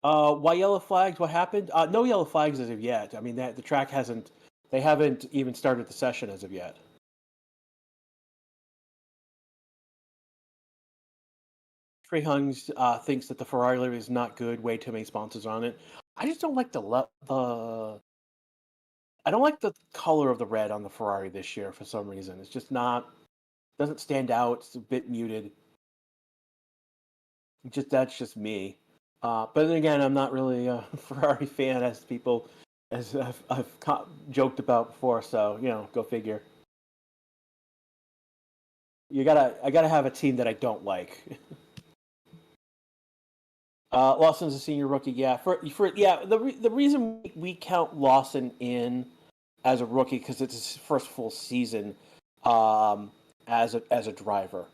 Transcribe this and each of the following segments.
Why yellow flags? What happened? No yellow flags as of yet. I mean, the track hasn't. They haven't even started the session as of yet. Trey Hungs thinks that the Ferrari livery is not good. Way too many sponsors on it. I just don't like the. I don't like the color of the red on the Ferrari this year for some reason. It's just not. Doesn't stand out. It's a bit muted. Just that's just me. But then again, I'm not really a Ferrari fan, as people, as I've joked about before. So go figure. I gotta have a team that I don't like. Lawson's a senior rookie. Yeah, the reason we count Lawson in as a rookie because it's his first full season as a driver.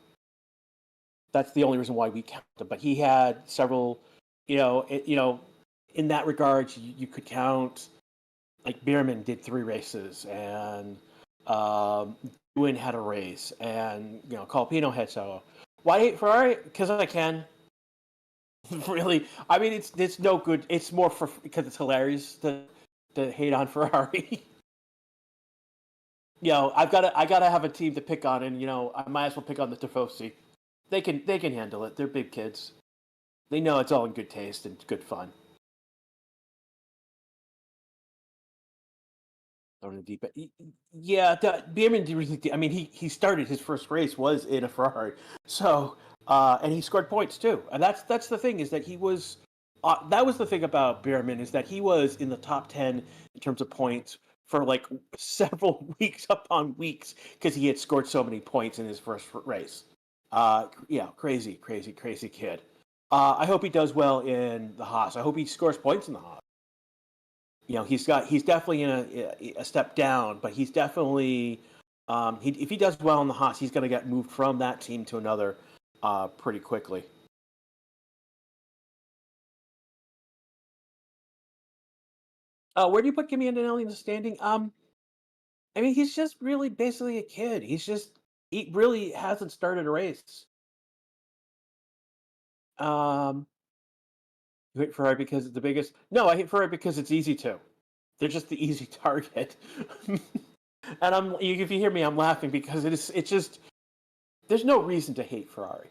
That's the only reason why we count him. But he had several, in that regard, you could count like Bierman did 3 races, and Ewan had a race, and Colpino had so. Why Ferrari? Because I can. Really, I mean, it's no good. It's more for because it's hilarious to hate on Ferrari. I gotta have a team to pick on, and I might as well pick on the Tifosi. They can handle it. They're big kids. They know it's all in good taste and good fun. On the deep end. Yeah, Bierman I mean, he started his first race was in a Ferrari, so and he scored points too. And that's the thing is that he was. That was the thing about Bierman is that he was in the top 10 in terms of points for like several weeks upon weeks because he had scored so many points in his first race. Yeah, crazy, crazy, crazy kid. I hope he does well in the Haas. I hope he scores points in the Haas. He's definitely in a step down, but he's definitely if he does well in the Haas, he's going to get moved from that team to another pretty quickly. Where do you put Kimi Antonelli in the standing? I mean, he's just really basically a kid. He really hasn't started a race. Um, you hate Ferrari because it's the biggest. No, I hate Ferrari because it's easy to. They're just the easy target. And if you hear me, I'm laughing because it's just there's no reason to hate Ferrari.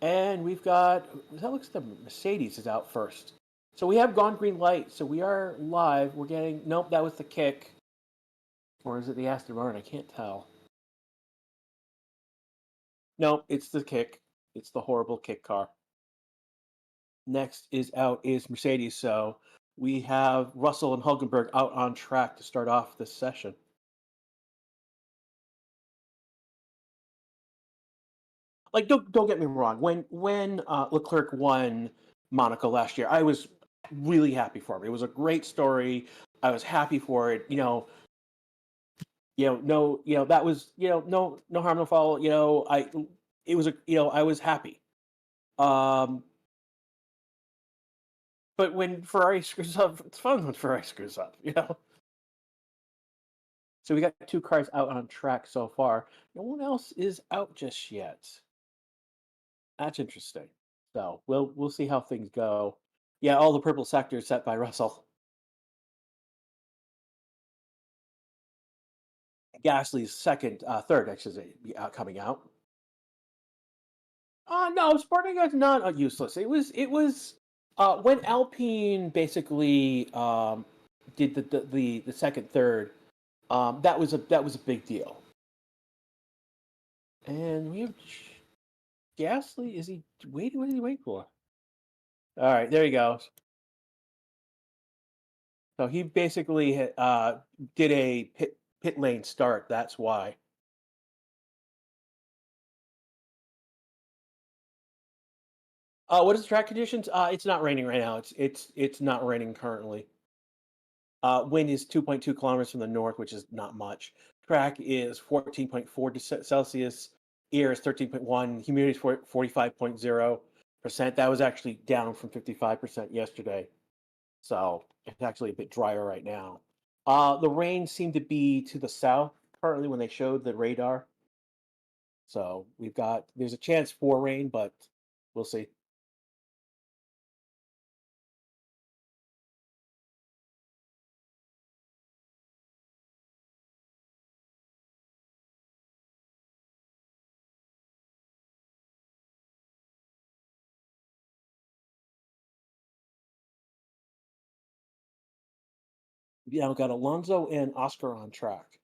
And we've got that looks like the Mercedes is out first. So we have gone green light. So we are live. We're getting nope, that was the kick. Or is it the Aston Martin? I can't tell. Nope, it's the kick. It's the horrible kick car. Next is Mercedes. So we have Russell and Hulkenberg out on track to start off this session. Like don't get me wrong. When Leclerc won Monaco last year, I was really happy for him. It was a great story. I was happy for it. No, that was no harm, no foul. It was I was happy. Um, but when Ferrari screws up, it's fun when Ferrari screws up. So we got 2 cars out on track so far. No one else is out just yet. That's interesting. So we'll see how things go. Yeah, all the purple sectors set by Russell. Gasly's third, actually, coming out. No, Sporting is not useless. It was when Alpine basically did the second third. That was a big deal. And we have Gasly. Is he waiting? What is he waiting for? All right, there he goes. So he basically did a pit lane start. That's why. What is the track conditions? It's not raining right now. It's not raining currently. Wind is 2.2 kilometers from the north, which is not much. Track is 14.4 Celsius. Air is 13.1. Humidity is 45.0%. That was actually down from 55% yesterday. So it's actually a bit drier right now. The rain seemed to be to the south currently when they showed the radar. So there's a chance for rain, but we'll see. Yeah, we got Alonso and Oscar on track.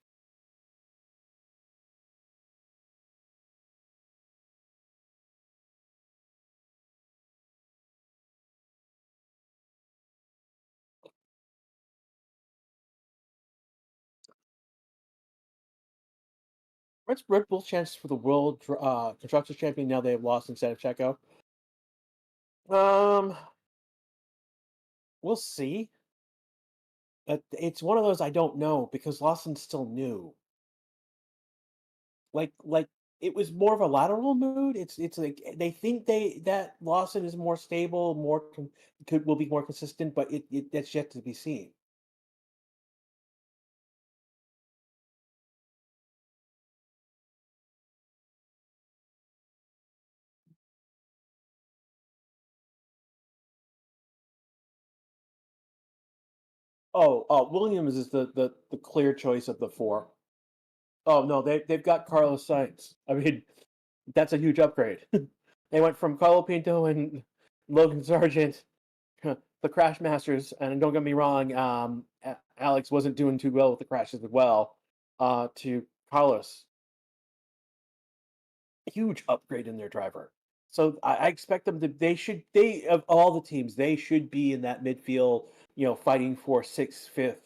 What's Red Bull's chances for the world constructors champion now they have lost instead of Checo? Um, we'll see. It's one of those I don't know because Lawson's still new. Like it was more of a lateral mood. It's like they think that Lawson is more stable, could will be more consistent, but it that's yet to be seen. Williams is the clear choice of the four. Oh no, they've got Carlos Sainz. I mean, that's a huge upgrade. They went from Carlo Pinto and Logan Sargent, the Crash Masters, and don't get me wrong, Alex wasn't doing too well with the crashes as well. To Carlos, huge upgrade in their driver. So I expect them to. They of all the teams, they should be in that midfield. Fighting for sixth, fifth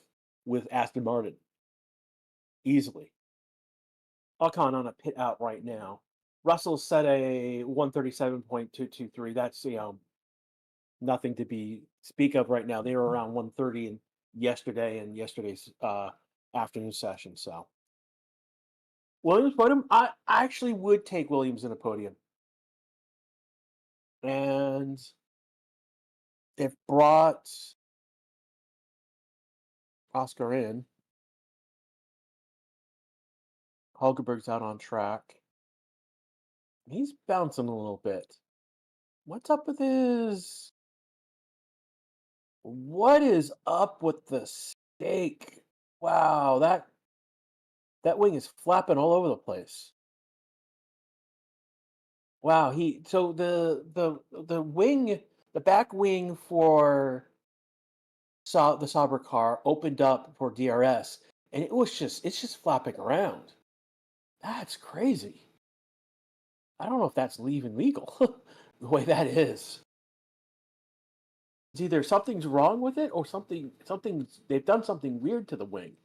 with Aston Martin easily. Ocon on a pit out right now. Russell set a 137.223. That's nothing to be speak of right now. They were around 130 in yesterday and yesterday's afternoon session. So Williams podium. I actually would take Williams in a podium, and they've brought Oscar in. Hulkenberg's out on track. He's bouncing a little bit. What's up with his? What is up with the steak? Wow, that wing is flapping all over the place. Wow, he so the wing, the back wing for the Sauber car opened up for DRS, and it's just flapping around. That's crazy. I don't know if that's even legal, the way that is. It's either something's wrong with it or something's they've done something weird to the wing.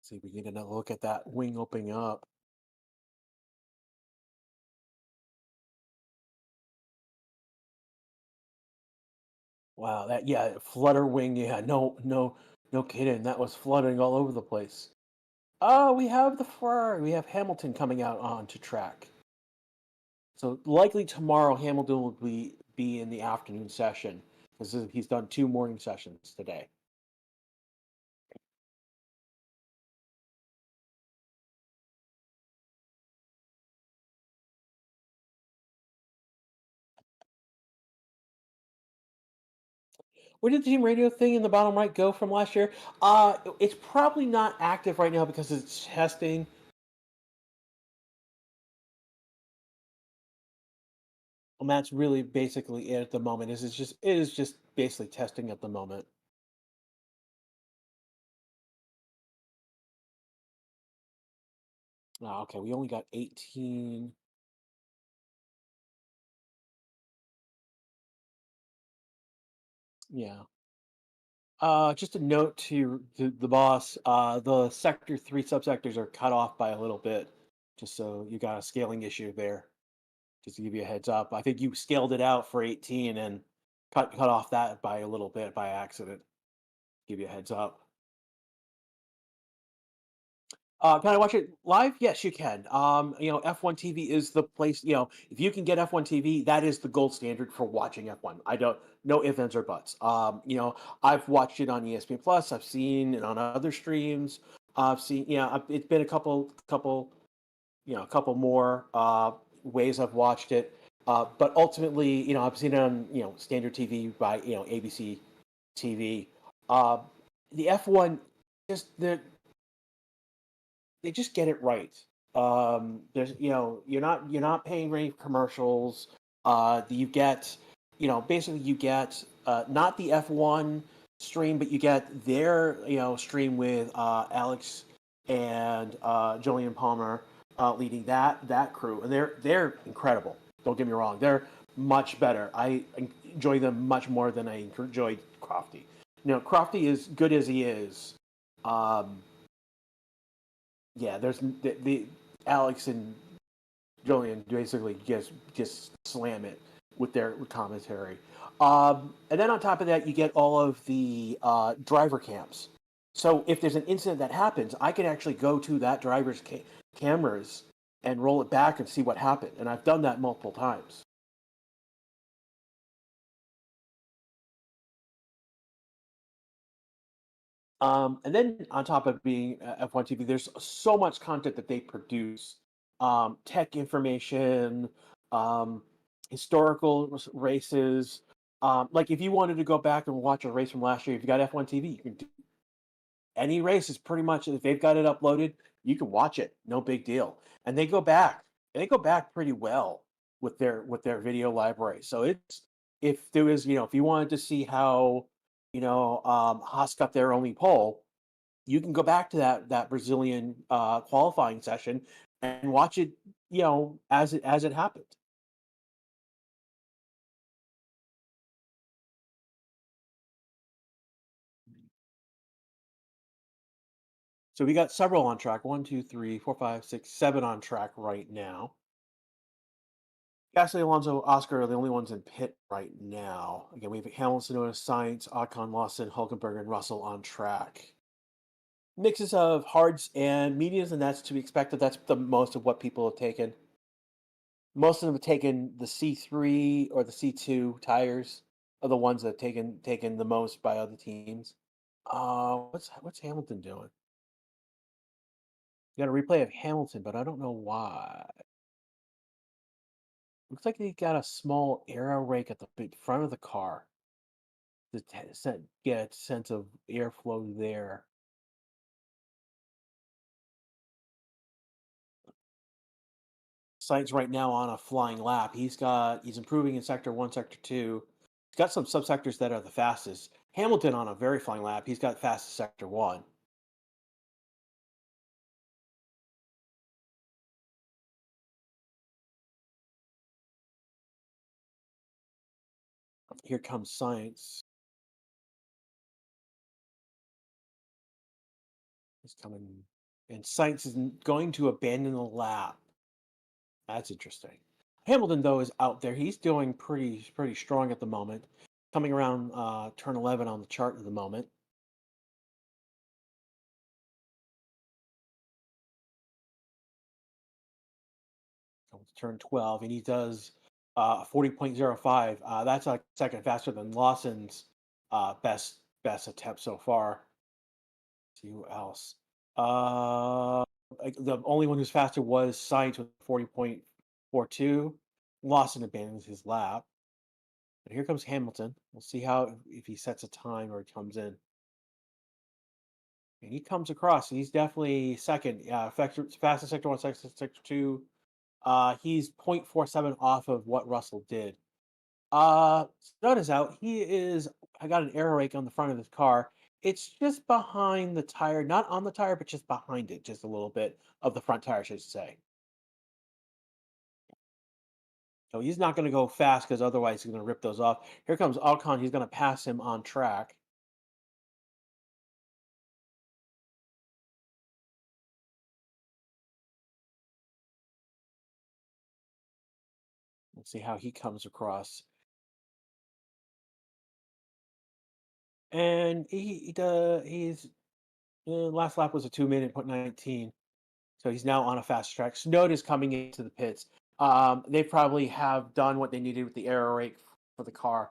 See if we can get another look at that wing opening up. Wow, that yeah, flutter wing, yeah, no kidding. That was fluttering all over the place. Oh, we have the Ferrari. We have Hamilton coming out onto track. So likely tomorrow Hamilton will be in the afternoon session because he's done two morning sessions today. Where did the team radio thing in the bottom right go from last year? It's probably not active right now because it's testing. And that's really basically it at the moment. It is just basically testing at the moment. Okay, we only got 18. Yeah. Just a note to the boss. The sector three subsectors are cut off by a little bit, just so you got a scaling issue there. Just to give you a heads up. I think you scaled it out for 18 and cut off that by a little bit by accident. Give you a heads up. Can I watch it live? Yes, you can. F1 TV is the place. If you can get F1 TV, that is the gold standard for watching F1. I don't no ifs ands or buts. I've watched it on ESPN Plus. I've seen it on other streams. I've seen. It's been a couple more ways I've watched it. But ultimately, I've seen it on standard TV by ABC TV. Uh, the F1 just they just get it right. There's you're not paying for any commercials. You get basically you get not the F1 stream, but you get their stream with Alex and Jillian Palmer leading that crew, and they're incredible. Don't get me wrong, they're much better. I enjoy them much more than I enjoyed Crofty. Crofty is good as he is. Um, yeah, there's the Alex and Jillian basically just slam it with their commentary. And then on top of that, you get all of the driver cams. So if there's an incident that happens, I can actually go to that driver's cameras and roll it back and see what happened. And I've done that multiple times. And then on top of being F1 TV, there's so much content that they produce, tech information, um, historical races. Like if you wanted to go back and watch a race from last year, if you got F1 TV, you can do any race is pretty much if they've got it uploaded, you can watch it, no big deal. And they go back pretty well with their video library. So it's if there was, if you wanted to see how, Haas got their only pole, you can go back to that Brazilian qualifying session and watch it, as it happened. So we got several on track. One, two, three, four, five, six, seven on track right now. Gasly, Alonso, Oscar are the only ones in pit right now. Again, we have Hamilton, Sainz, Ocon, Lawson, Hulkenberg, and Russell on track. Mixes of hards and mediums, and that's to be expected. That's the most of what people have taken. Most of them have taken the C3 or the C2 tires are the ones that have taken the most by other teams. What's Hamilton doing? You got a replay of Hamilton, but I don't know why. Looks like they got a small aero rake at the front of the car to get a sense of airflow there. Sainz right now on a flying lap. He's improving in sector one, sector two. He's got some subsectors that are the fastest. Hamilton on a very flying lap. He's got fastest sector one. Here comes Sainz. He's coming, and Sainz is going to abandon the lap. That's interesting. Hamilton though is out there. He's doing pretty strong at the moment. Coming around turn 11 on the chart at the moment. Going to turn 12, and he does 40.05. That's a second faster than Lawson's best attempt so far. Let's see who else. The only one who's faster was Sainz with 40.42. Lawson abandons his lap. But here comes Hamilton. We'll see how if he sets a time or he comes in. And he comes across, and he's definitely second. Fastest sector one, sector two. He's 0.47 off of what Russell did. Notice out. I got an air rake on the front of his car. It's just behind the tire, not on the tire, but just behind it, just a little bit of the front tire, I should say. So he's not going to go fast because otherwise he's going to rip those off. Here comes Alcon. He's going to pass him on track. Let's see how he comes across. And he's last lap was a 2 minute point 19. So he's now on a fast track. Snow is coming into the pits. They probably have done what they needed with the aero rake for the car.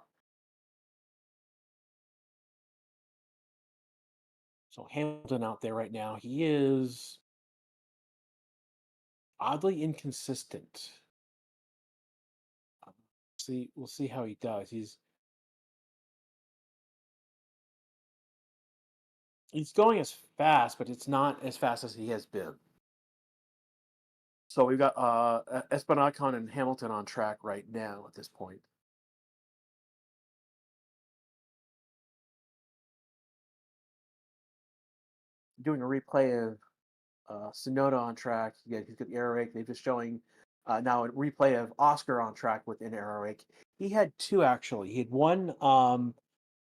So Hamilton out there right now, he is oddly inconsistent. We'll see how he does. He's going as fast, but it's not as fast as he has been. So we've got Esteban Ocon and Hamilton on track right now at this point. Doing a replay of Sonoda on track. Yeah, he's got the air rake. They're just showing now a replay of Oscar on track with an air rake. He had two actually. He had one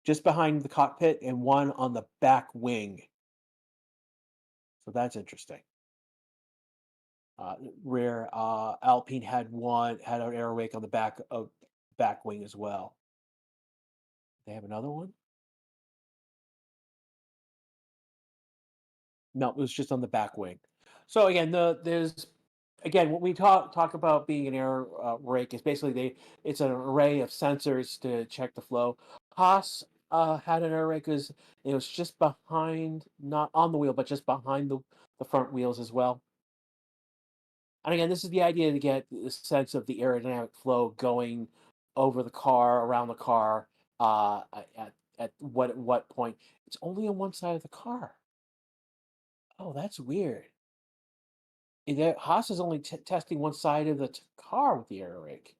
just behind the cockpit and one on the back wing. So that's interesting. Where Alpine had an air rake on the back wing as well. They have another one? No, it was just on the back wing. So again, there's again when we talk about being an air rake, is basically it's an array of sensors to check the flow. Haas had an air rake because it was just behind, not on the wheel, but just behind the front wheels as well. And again, this is the idea to get the sense of the aerodynamic flow going over the car, around the car, at what point. It's only on one side of the car. Oh, that's weird. Haas is only testing one side of the car with the air rake.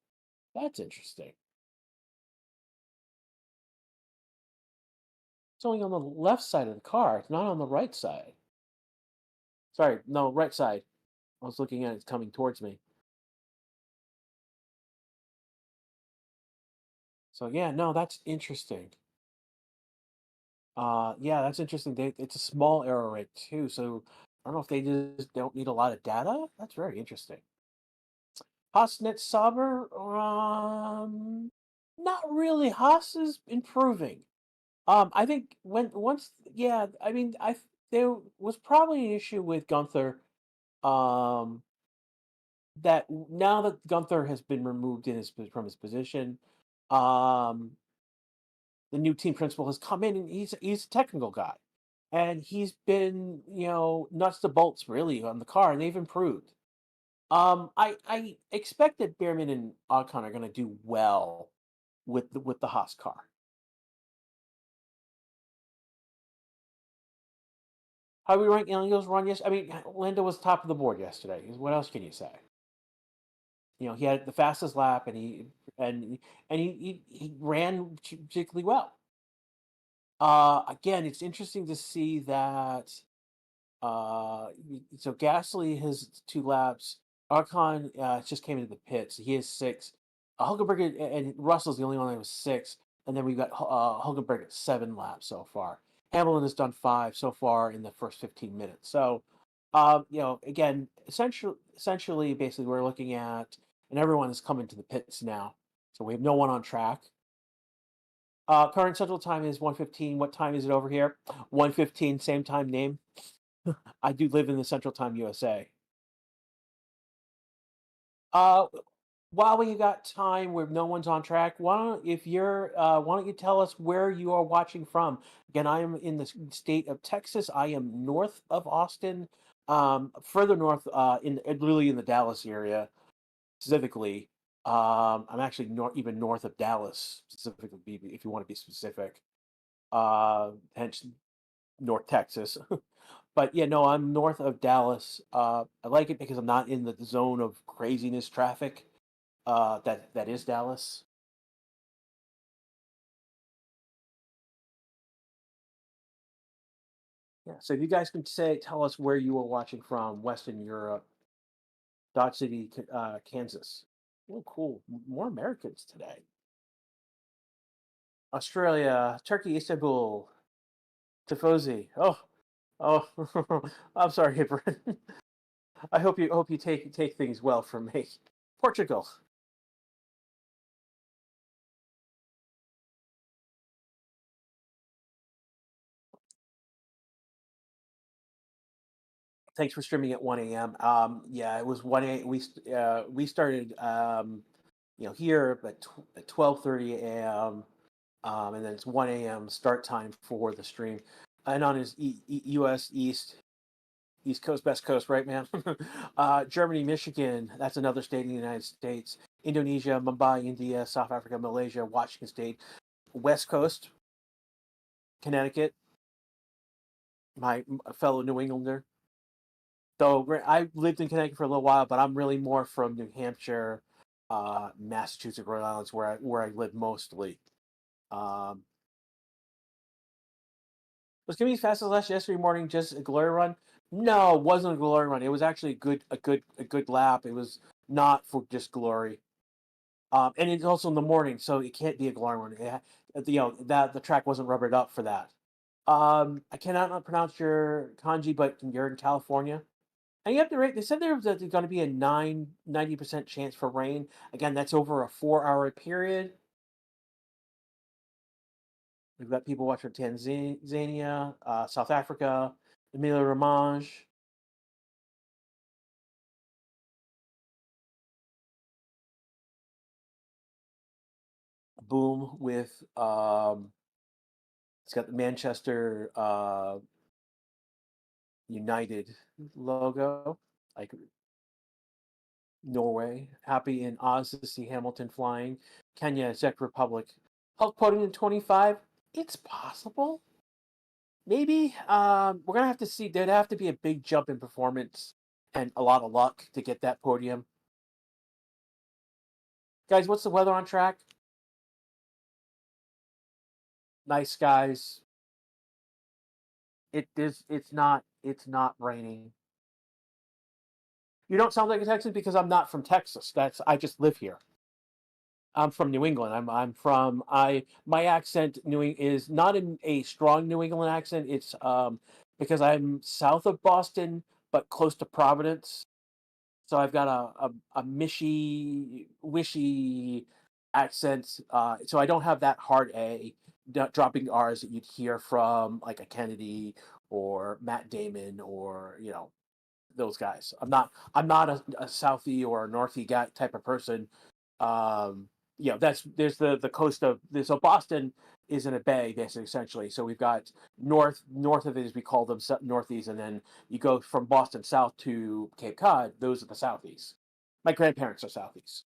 That's interesting. It's only on the left side of the car. It's not on the right side. Sorry, no, right side. I was looking at it coming towards me. So yeah, no, that's interesting. Yeah, that's interesting. It's a small error rate too, so I don't know if they just don't need a lot of data. That's very interesting. Haasnet Sauber, not really. Haas is improving. I think yeah, I mean, there was probably an issue with Gunther, um, that now that Gunther has been removed from his position, um, the new team principal has come in and he's a technical guy, and he's been nuts to bolts really on the car, and they've improved. I expect that Behrman and Ocon are going to do well with the Haas car. How we rank Lando's run? Yes, I mean Lando was top of the board yesterday. What else can you say? He had the fastest lap, and and he ran particularly well. Again, it's interesting to see that. So Gasly has 2 laps. Arcon just came into the pits. He has 6. Hulkenberg and Russell's the only one that was 6, and then we've got Hulkenberg at 7 laps so far. Hamilton has done 5 so far in the first 15 minutes. So, again, essentially, basically, we're looking at, and everyone is coming to the pits now. So we have no one on track. Current Central Time is 1:15. What time is it over here? 1:15. Same time name. I do live in the Central Time USA. Uh, while we got time where no one's on track, why don't you tell us where you are watching from? Again, I am in the state of Texas. I am north of Austin, further north, really in the Dallas area specifically. I'm actually even north of Dallas specifically, if you want to be specific. Hence North Texas. But yeah, no, I'm north of Dallas. I like it because I'm not in the zone of craziness traffic. That is Dallas. Yeah. So if you guys can tell us where you are watching from, Western Europe, Dodge City, Kansas. Oh, cool. More Americans today. Australia, Turkey, Istanbul, Tifosi. Oh, I'm sorry, Hipper. I hope you take things well from me. Portugal. Thanks for streaming at 1 a.m. Yeah, it was 1 a. We started here at 12:30 a.m. And then it's 1 a.m. start time for the stream, and on his U.S. East Coast, West Coast, right, man? Germany, Michigan, that's another state in the United States. Indonesia, Mumbai, India, South Africa, Malaysia, Washington State, West Coast, Connecticut, my fellow New Englander. So I lived in Connecticut for a little while, but I'm really more from New Hampshire, Massachusetts, Rhode Island, is where I live mostly. Um, was Gimme Fast as Last yesterday morning just a glory run? No, it wasn't a glory run. It was actually a good lap. It was not for just glory. And it's also in the morning, so it can't be a glory run. That the track wasn't rubbered up for that. I cannot not pronounce your kanji, but you're in California. And you have to rate. They said there's going to be a 90% chance for rain. Again, that's over a 4 hour period. We've got people watching Tanzania, South Africa, Emilia Romagna, boom with it's got the Manchester United logo, like Norway. Happy in Oz to see Hamilton flying. Kenya, Czech Republic. Hulk podium in 25. It's possible. Maybe we're gonna have to see. There'd have to be a big jump in performance and a lot of luck to get that podium. Guys, what's the weather on track? Nice skies. It's not raining. You don't sound like a Texan because I'm not from Texas. I just live here. I'm from New England. I'm from I my accent is not in a strong New England accent. It's because I'm south of Boston but close to Providence. So I've got a mishy wishy accent. So I don't have that hard A dropping R's that you'd hear from like a Kennedy or Matt Damon or those guys. I'm not a Southie or a Northie guy type of person. Um, that's there's the coast of this. So Boston is in a bay, basically, essentially. So we've got north of it, as we call them, northeast, and then you go from Boston south to Cape Cod. Those are the southeast. My grandparents are southeast.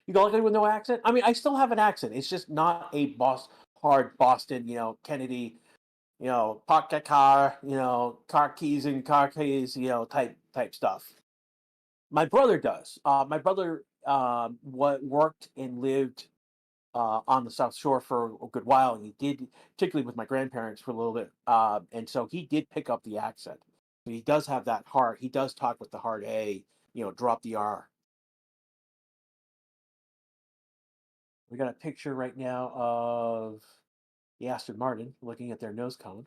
You don't like it with no accent? I mean, I still have an accent. It's just not a hard Boston, Kennedy, pocket car, car keys and car keys, type stuff. My brother does. My brother worked and lived on the South Shore for a good while, and he did, particularly with my grandparents for a little bit. And so he did pick up the accent. He does have that hard. He does talk with the hard A. Drop the R. We got a picture right now of the Aston Martin looking at their nose cone.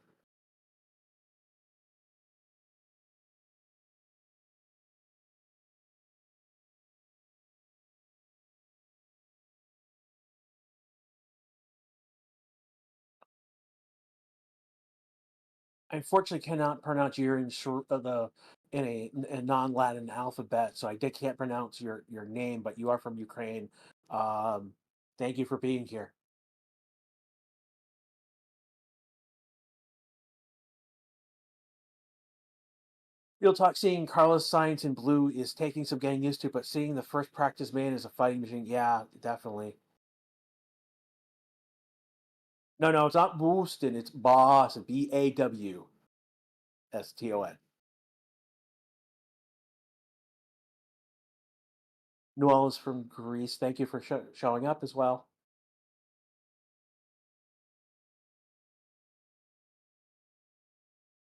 I unfortunately cannot pronounce your in a non-Latin alphabet, so can't pronounce your name. But you are from Ukraine. Um, Thank you for being here. Real talk, seeing Carlos Sainz in blue is taking some getting used to, but seeing the first practice man as a fighting machine, yeah, definitely. No, no, it's not Boston, it's Boss, Bawston. Noel is from Greece. Thank you for showing up as well.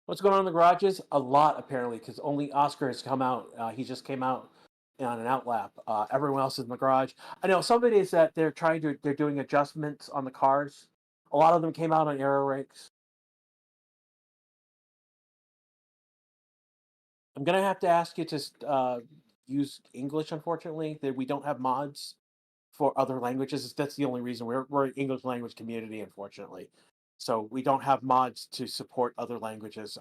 What's going on in the garages? A lot, apparently, because only Oscar has come out. He just came out on an outlap. Everyone else is in the garage. I know some of it is that they're doing adjustments on the cars. A lot of them came out on aero rakes. I'm gonna have to ask you to use English. Unfortunately, that we don't have mods for other languages. That's the only reason we're an English language community, unfortunately. So we don't have mods to support other languages.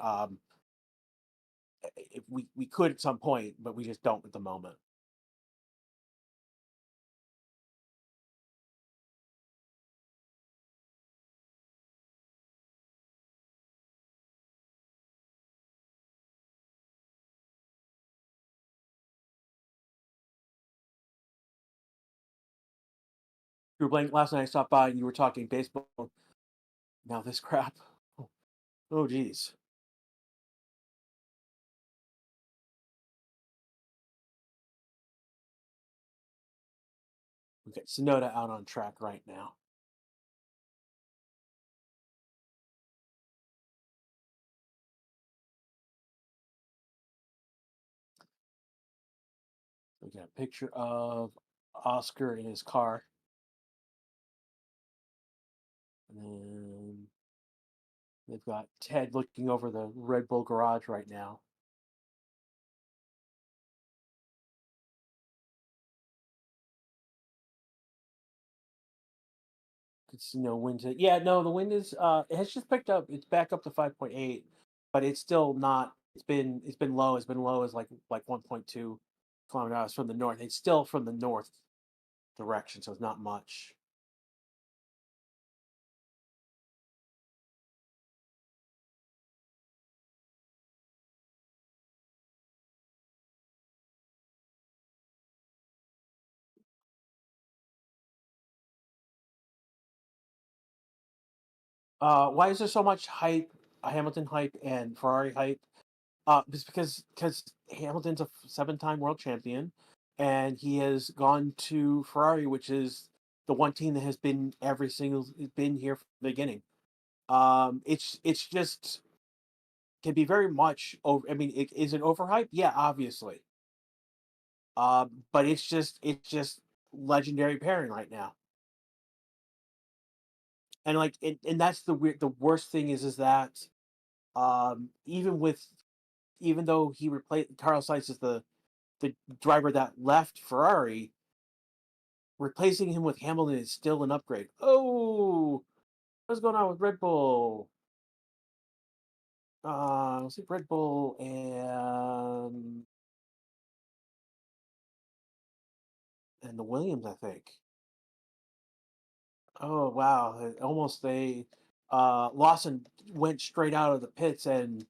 If we could at some point, but we just don't at the moment. You were playing last night. I stopped by and you were talking baseball. Now this crap. Oh, geez. Okay, Sonoda out on track right now. We got a picture of Oscar in his car, and then they've got Ted looking over the Red Bull garage right now. It's wind. Yeah, no, the wind is it has just picked up. It's back up to 5.8, but it's still not. It's been low. It's been low as like 1.2 kilometers from the north. It's still from the north direction, so it's not much. Why is there so much hype, Hamilton hype and Ferrari hype? It's because Hamilton's a seven-time world champion, and he has gone to Ferrari, which is the one team that has been every single been here from the beginning. It's just can be very much over. I mean, is it overhyped? Yeah, obviously. But it's just legendary pairing right now, and and that's the worst thing is that even though he replaced Carlos Sainz is the driver that left Ferrari, replacing him with Hamilton is still an upgrade. Oh, what's going on with Red Bull? Let's see, Red Bull and the Williams, I think. Oh wow! Almost Lawson went straight out of the pits, and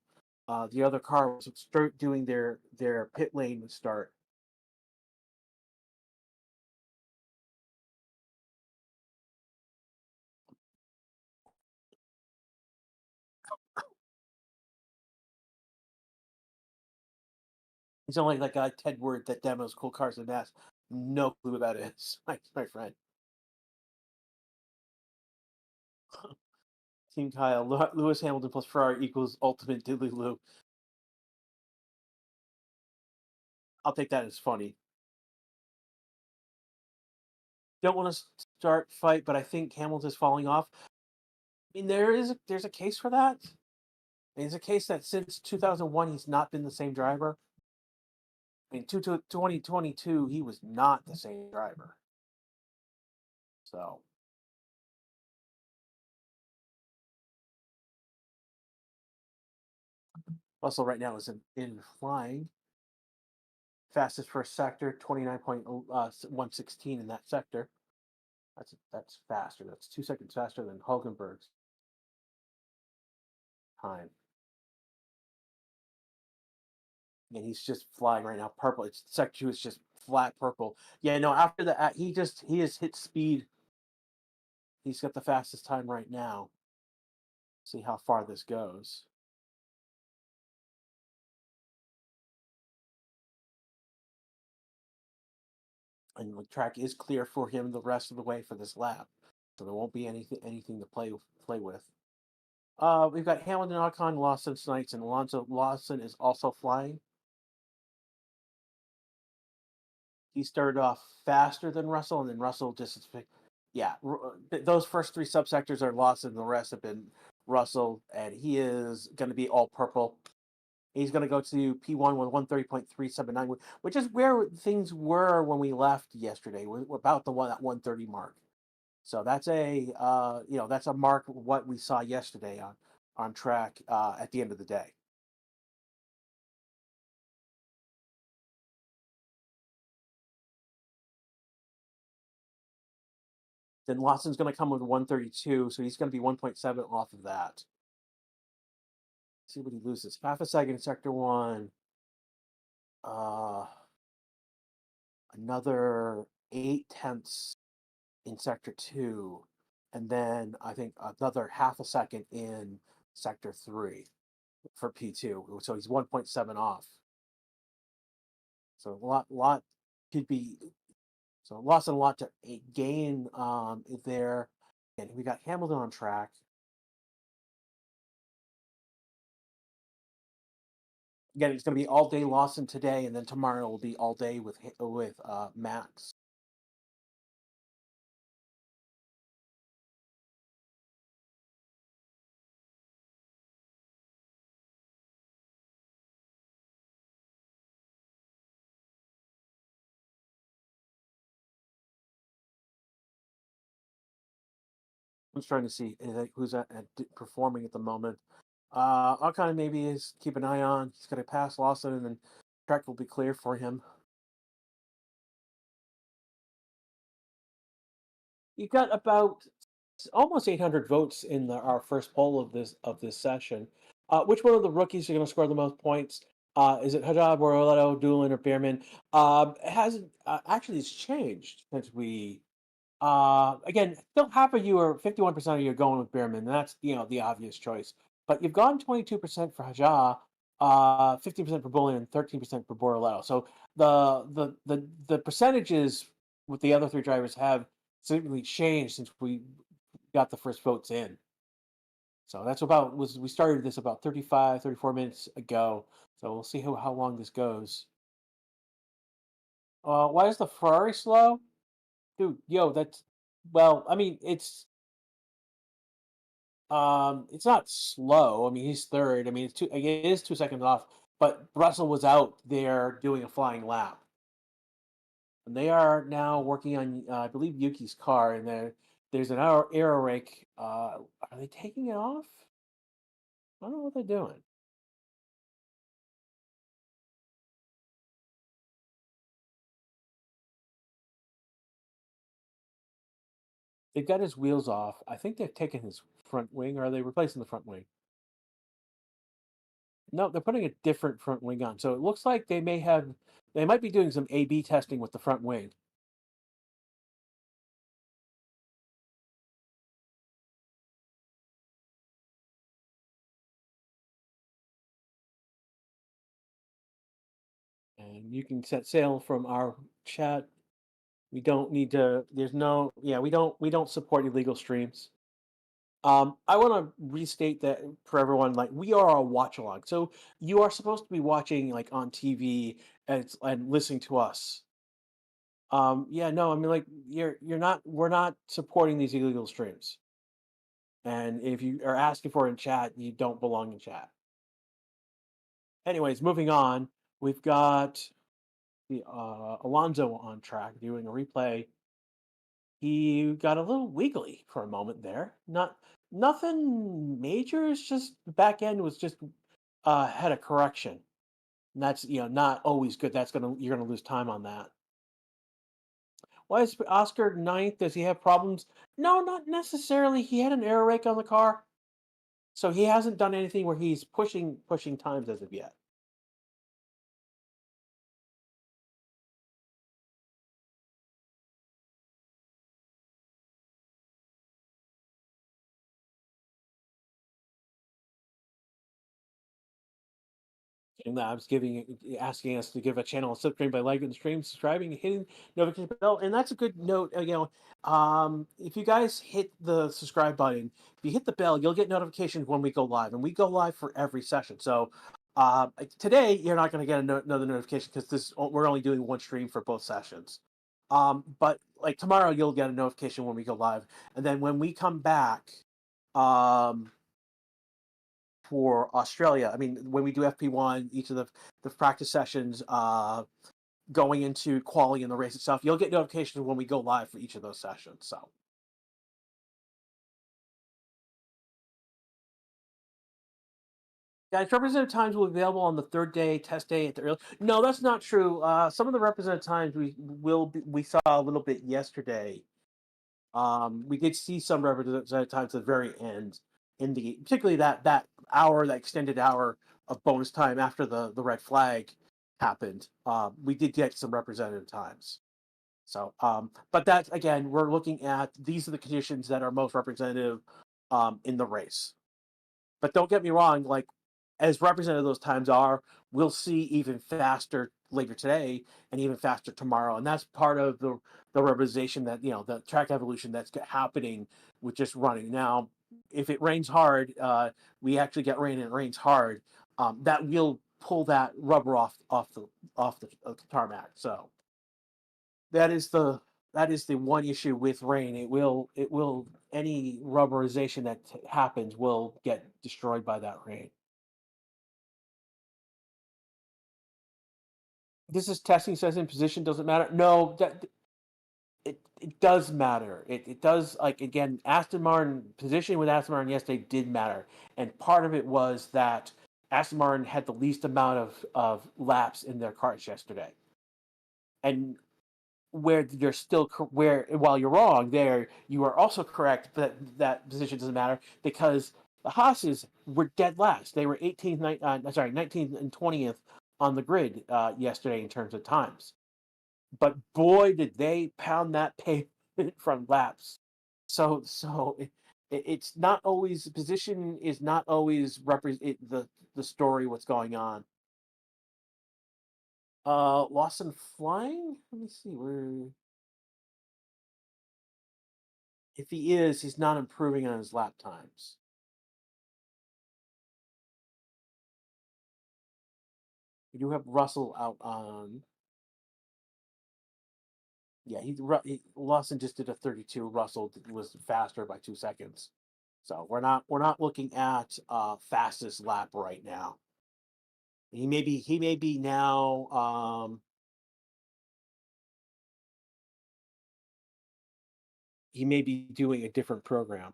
the other car was start doing their pit lane start. He's only like that guy Ted Word that demos cool cars and mass. No clue what that is, my friend. Team Kyle, Lewis Hamilton plus Ferrari equals ultimate diddly Lou. I'll take that as funny. Don't want to start fight, but I think Hamilton's falling off. I mean, there's a case for that. There's a case that since 2001 he's not been the same driver. I mean, 2022 he was not the same driver. So Russell right now is in flying. Fastest first sector, 29.116 in that sector. That's faster. That's 2 seconds faster than Hulkenberg's time. And he's just flying right now. Purple. It's sector two is just flat purple. Yeah, no. After that, he has hit speed. He's got the fastest time right now. See how far this goes. And the track is clear for him the rest of the way for this lap, so there won't be anything to play with. We've got Hamilton, Ocon, Lawson, Snipes, and Alonso. Lawson is also flying. He started off faster than Russell, and then Russell just yeah. Those first three subsectors are Lawson, the rest have been Russell, and he is going to be all purple. He's going to go to P1 with 130.379, which is where things were when we left yesterday. We're about the one at 130 mark. So that's that's a mark of what we saw yesterday on track at the end of the day. Then Lawson's going to come with 132, so he's going to be 1.7 off of that. Let's see what he loses. Half a second in sector one. Uh, Another 8 tenths in sector two, and then I think another half a second in sector three for P2. So he's 1.7 off. So a lot could be So lost a lot to gain there. And we got Hamilton on track. Again, it's going to be all day Lawson today, and then tomorrow will be all day with Max. I'm trying to see who's performing at the moment. I'll kind of maybe is keep an eye on. He's going to pass Lawson, and then track will be clear for him. You got about almost 800 votes in our first poll of this session. Which one of the rookies are going to score the most points? Is it Hajab, Borrello, Doolin, or Beerman? It hasn't actually it's changed since we again, still half of you are 51% of you are going with Beerman, and that's the obvious choice. But you've gone 22% for Haja, 15% for Bullion, and 13% for Borrello. So the percentages with the other three drivers have significantly changed since we got the first votes in. So that's about was we started this about 35, 34 minutes ago. So we'll see how long this goes. Why is the Ferrari slow? Dude, yo, that's well, I mean, it's not slow. I mean, he's third. I mean, it is 2 seconds off, but Russell was out there doing a flying lap. And they are now working on, I believe, Yuki's car, and there's an aero rake. Are they taking it off? I don't know what they're doing. They've got his wheels off. I think they've taken his front wing, or are they replacing the front wing? No, they're putting a different front wing on. So it looks like they might be doing some A/B testing with the front wing. And you can set sail from our chat. We don't need to. There's no. Yeah, we don't support illegal streams. I want to restate that for everyone. Like, we are a watch along, so you are supposed to be watching like on TV and listening to us. Yeah, no, I mean, like, you're not. We're not supporting these illegal streams. And if you are asking for it in chat, you don't belong in chat. Anyways, moving on. We've got the Alonso on track doing a replay. He got a little wiggly for a moment there. Nothing major. It's just the back end was just had a correction. And that's not always good. You're gonna lose time on that. Why is Oscar ninth? Does he have problems? No, not necessarily. He had an air rake on the car, so he hasn't done anything where he's pushing times as of yet. And I was asking us to give a channel a subscribe by liking the stream, subscribing, and hitting notification bell. And that's a good note. If you guys hit the subscribe button, if you hit the bell, you'll get notifications when we go live, and we go live for every session. So today you're not going to get another notification because we're only doing one stream for both sessions. But like tomorrow, you'll get a notification when we go live, and then when we come back, um, for Australia. I mean, when we do FP1, each of the practice sessions, going into quality in the race itself, you'll get notifications when we go live for each of those sessions. So, guys, representative times will be available on the third day, test day at the early. No, that's not true. Some of the representative times we saw a little bit yesterday. We did see some representative times at the very end, particularly that hour, that extended hour of bonus time after the red flag happened. We did get some representative times. So, but that's again, we're looking at these are the conditions that are most representative in the race. But don't get me wrong, like as representative those times are, we'll see even faster later today and even faster tomorrow. And that's part of the rubberization that, the track evolution that's happening with just running. Now, if it rains hard, we actually get rain and it rains hard. That will pull that rubber off the tarmac. So that is the one issue with rain. It will any rubberization that happens will get destroyed by that rain. This is testing says in position doesn't matter. No, that it does matter. It does, like, again, Aston Martin positioning with Aston Martin yesterday did matter, and part of it was that Aston Martin had the least amount of laps in their cars yesterday, and where you're still where while you're wrong there, you are also correct that that position doesn't matter because the Haas's were dead last. They were 18th, 19th and 20th on the grid yesterday in terms of times. But boy, did they pound that pavement from laps. So it's not always position is not always represent the story what's going on. Lawson flying. Let me see where. If he is, he's not improving on his lap times. We do have Russell out on. Yeah, Lawson just did a 32. Russell was faster by 2 seconds. So we're not looking at fastest lap right now. He may be now. He may be doing a different program.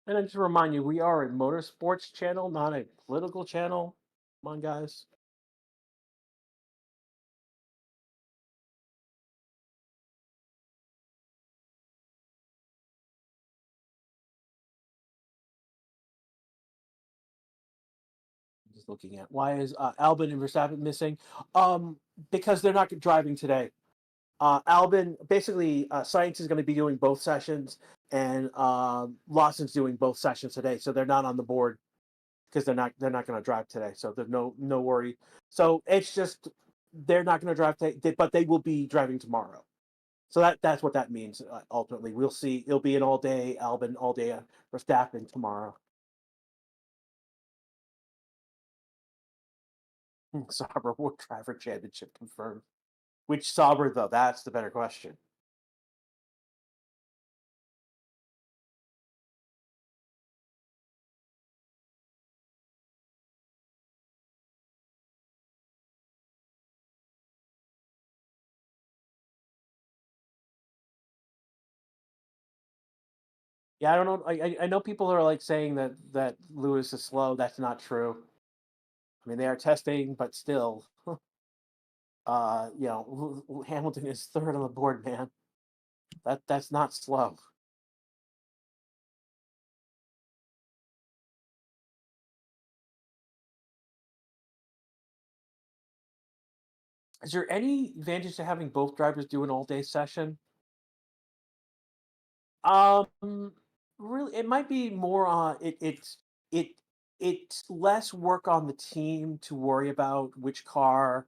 And I just remind you, we are a motorsports channel, not a political channel. Come on, guys. Just looking at why is Albon and Verstappen missing? Because they're not driving today. Albin basically Science is going to be doing both sessions, and Lawson's doing both sessions today, so they're not on the board because they're not going to drive today. So there's no worry. So it's just they're not going to drive today, but they will be driving tomorrow. So that's what that means. Ultimately, we'll see. It'll be an all day Albin, all day Verstappen tomorrow. Sauber World Driver Championship confirmed. Which Sauber though? That's the better question. Yeah, I don't know. I know people are like saying that Lewis is slow. That's not true. I mean, they are testing, but still, Hamilton is third on the board, man. That's not slow. Is there any advantage to having both drivers do an all day session? Um, really, it might be more on it it's less work on the team to worry about which car.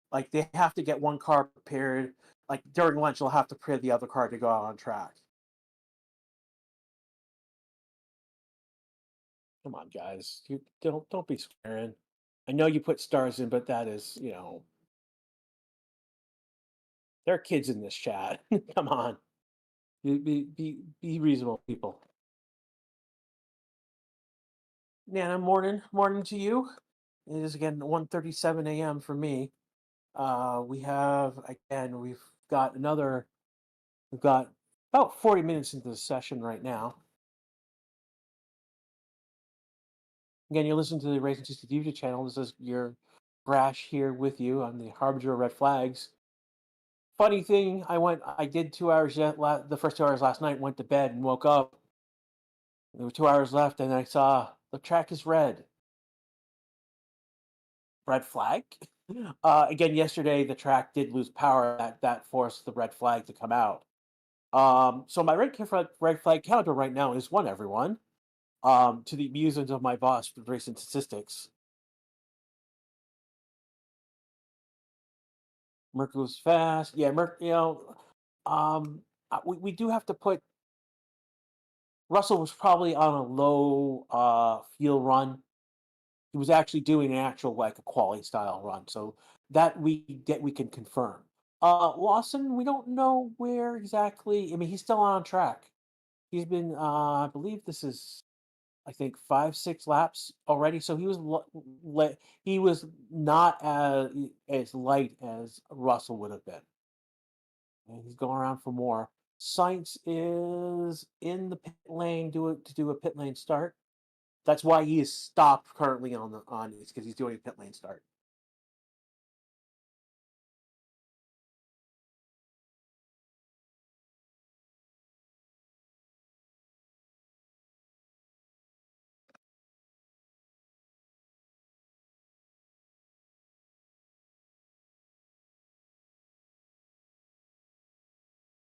Like they have to get one car prepared. Like during lunch, they'll have to prepare the other car to go out on track. Come on, guys. You don't be swearing. I know you put stars in, but that is, there are kids in this chat. Come on. Be reasonable, people. Nana, morning to you. It is again 1:37 a.m. for me. We've got we've got about 40 minutes into the session right now. Again, you're listening to the Racing 60 YouTube channel. This is your Brash here with you on the Harbinger of Red Flags. Funny thing, I did 2 hours the first 2 hours last night, went to bed and woke up. There were 2 hours left, and I saw the track is red. red flag. Again, yesterday the track did lose power. That forced the red flag to come out. So my red flag counter right now is one. Everyone, to the amusement of my boss with recent statistics, Merc was fast. Yeah, Merc. We do have to put Russell was probably on a low fuel run. He was actually doing an actual like a quality style run, so that we can confirm. Lawson, we don't know where exactly. I mean, he's still on track. He's been, I believe this is, I think 5, 6 laps already. So he was not as light as Russell would have been, and he's going around for more. Sainz is in the pit lane to do a pit lane start. That's why he is stopped currently on it's because he's doing a pit lane start.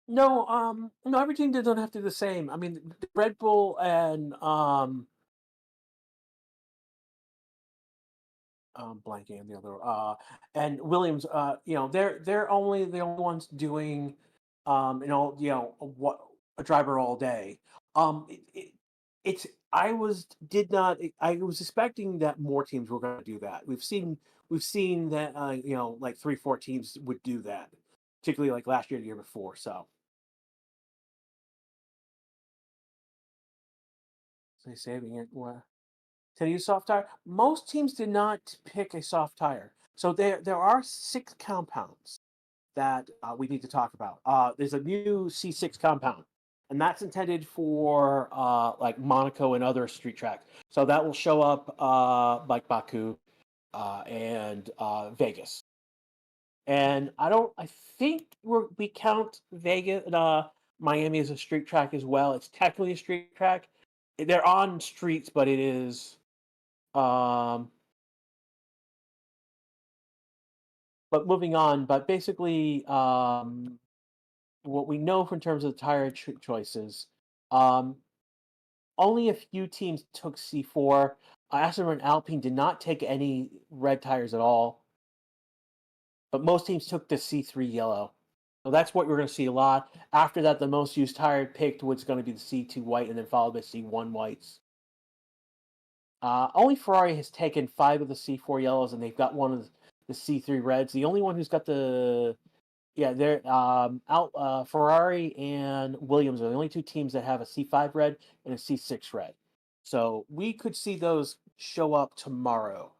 No, no, every team doesn't have to do the same. I mean, Red Bull and blanking on the other and Williams, they're only the only ones doing what a driver all day. It's I was did not I was expecting that more teams were going to do that. We've seen that like 3, 4 teams would do that, particularly like last year, the year before. So they saving it. To use soft tire. Most teams did not pick a soft tire. So there are 6 compounds that we need to talk about. There's a new C6 compound, and that's intended for like Monaco and other street tracks. So that will show up like Baku and Vegas. And I think we count Vegas, Miami as a street track as well. It's technically a street track. They're on streets, but it is. Um, but moving on, but basically, what we know in terms of tire choices, um, only a few teams took C4. Aston and Alpine did not take any red tires at all, but most teams took the C3 yellow. So that's what we're going to see a lot. After that, the most used tire picked was going to be the C2 white, and then followed by C1 whites. Only Ferrari has taken 5 of the C4 yellows, and they've got one of the C3 reds. The only one who's got the they're out. Ferrari and Williams are the only 2 teams that have a C5 red and a C6 red. So we could see those show up tomorrow.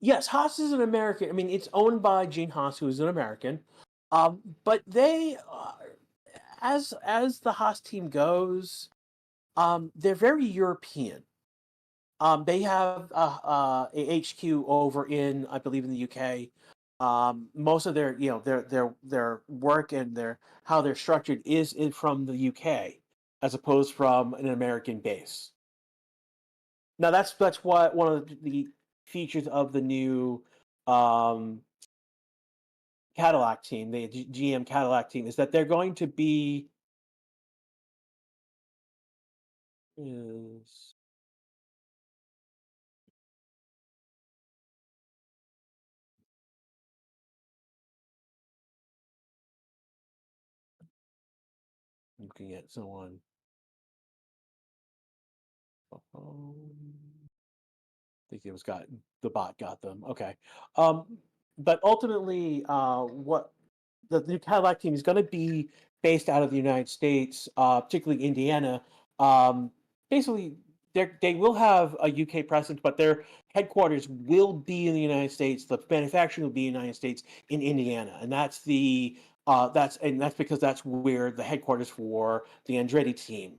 Yes, Haas is an American. I mean, it's owned by Gene Haas, who is an American. But they, as the Haas team goes, they're very European. They have a HQ over in, I believe, in the UK. Most of their, their work and their how they're structured is from the UK, as opposed from an American base. Now that's what one of the features of the new um, Cadillac team, the GM Cadillac team, is that they're going to be is looking at someone. Think it was got the bot got them. Okay. But ultimately, what the new Cadillac team is going to be based out of the United States, particularly Indiana. Um, Basically, they will have a UK presence, but their headquarters will be in the United States. The manufacturing will be in the United States in Indiana, and that's because that's where the headquarters for the Andretti team.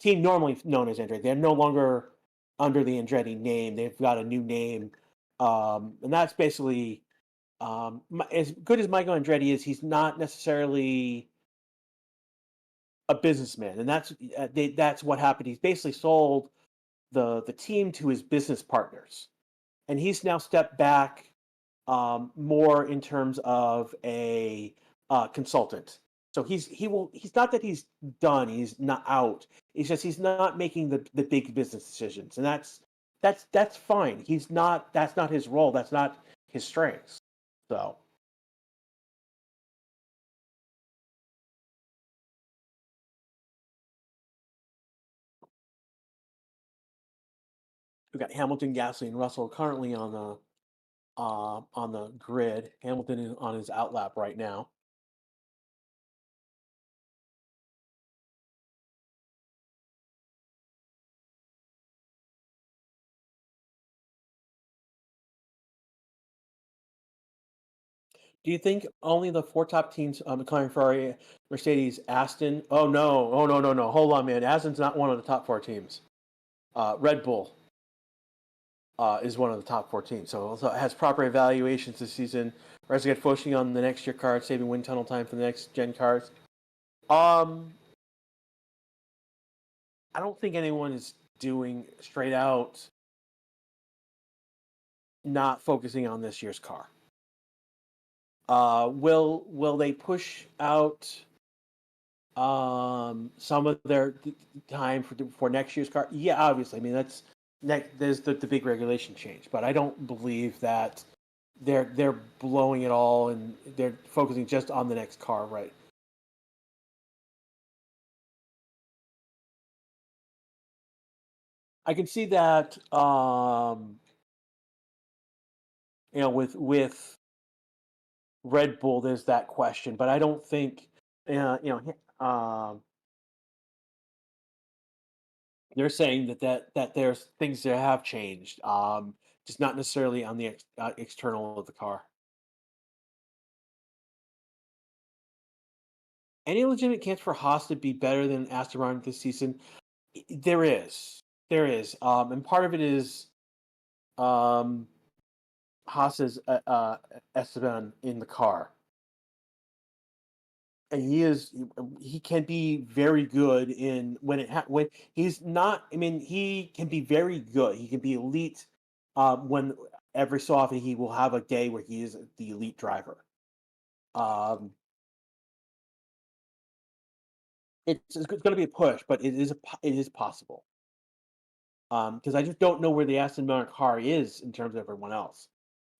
Team normally known as Andretti. They're no longer under the Andretti name. They've got a new name, and that's basically As good as Michael Andretti is, he's not necessarily a businessman, and that's what happened. He's basically sold the team to his business partners, and he's now stepped back more in terms of a consultant. So he's not that he's done. He's not out. It's just he's not making the big business decisions, and that's fine. He's not. That's not his role. That's not his strengths. So we got Hamilton, Gasly, and Russell currently on the grid. Hamilton is on his outlap right now. Do you think only the four top teams, McLaren, Ferrari, Mercedes, Aston? Oh no! Oh no! No! No! Hold on, man. Aston's not one of the top four teams. Red Bull is one of the top four teams, so it has proper evaluations this season. Res get focusing on the next year cars, saving wind tunnel time for the next gen cars. Um, I don't think anyone is doing straight out not focusing on this year's car. Will they push out some of their time for next year's car? Yeah, obviously. I mean, there's the big regulation change, but I don't believe that they're blowing it all and they're focusing just on the next car, right? I can see that with Red Bull there's that question, but I don't think they're saying that there's things that have changed, just not necessarily on the external of the car. Any legitimate chance for Haas to be better than Aston Martin this season? There is, and part of it is um, Haas's Esteban in the car, and he can be very good in when he's not. I mean, he can be very good. He can be elite. When every so often he will have a day where he is the elite driver. Um, it's going to be a push, but it is possible. Because I just don't know where the Aston Martin car is in terms of everyone else.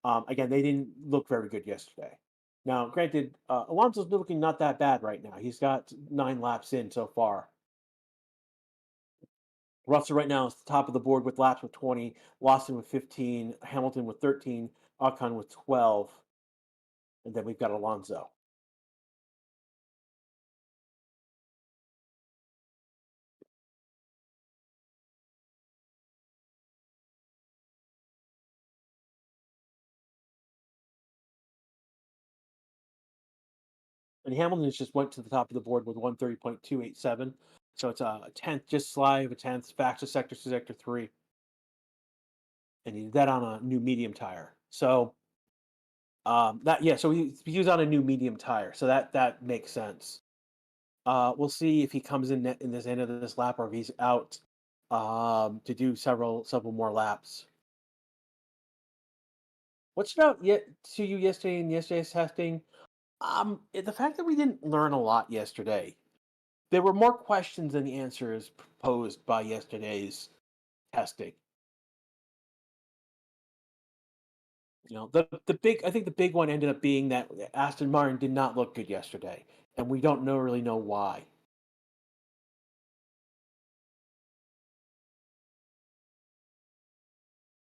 Again, they didn't look very good yesterday. Now, granted, Alonso's looking not that bad right now. He's got 9 laps in so far. Russell right now is the top of the board with laps with 20, Lawson with 15, Hamilton with 13, Ocon with 12, and then we've got Alonso. And Hamilton just went to the top of the board with 130.287. So it's a tenth, just sly of a tenth, fastest sector to sector 3. And he did that on a new medium tire. So so he was on a new medium tire. So that makes sense. We'll see if he comes in this end of this lap or if he's out to do several more laps. What stood out yet to you yesterday in yesterday's testing? The fact that we didn't learn a lot yesterday. There were more questions than the answers posed by yesterday's testing. The big I think the big one ended up being that Aston Martin did not look good yesterday, and we don't really know why.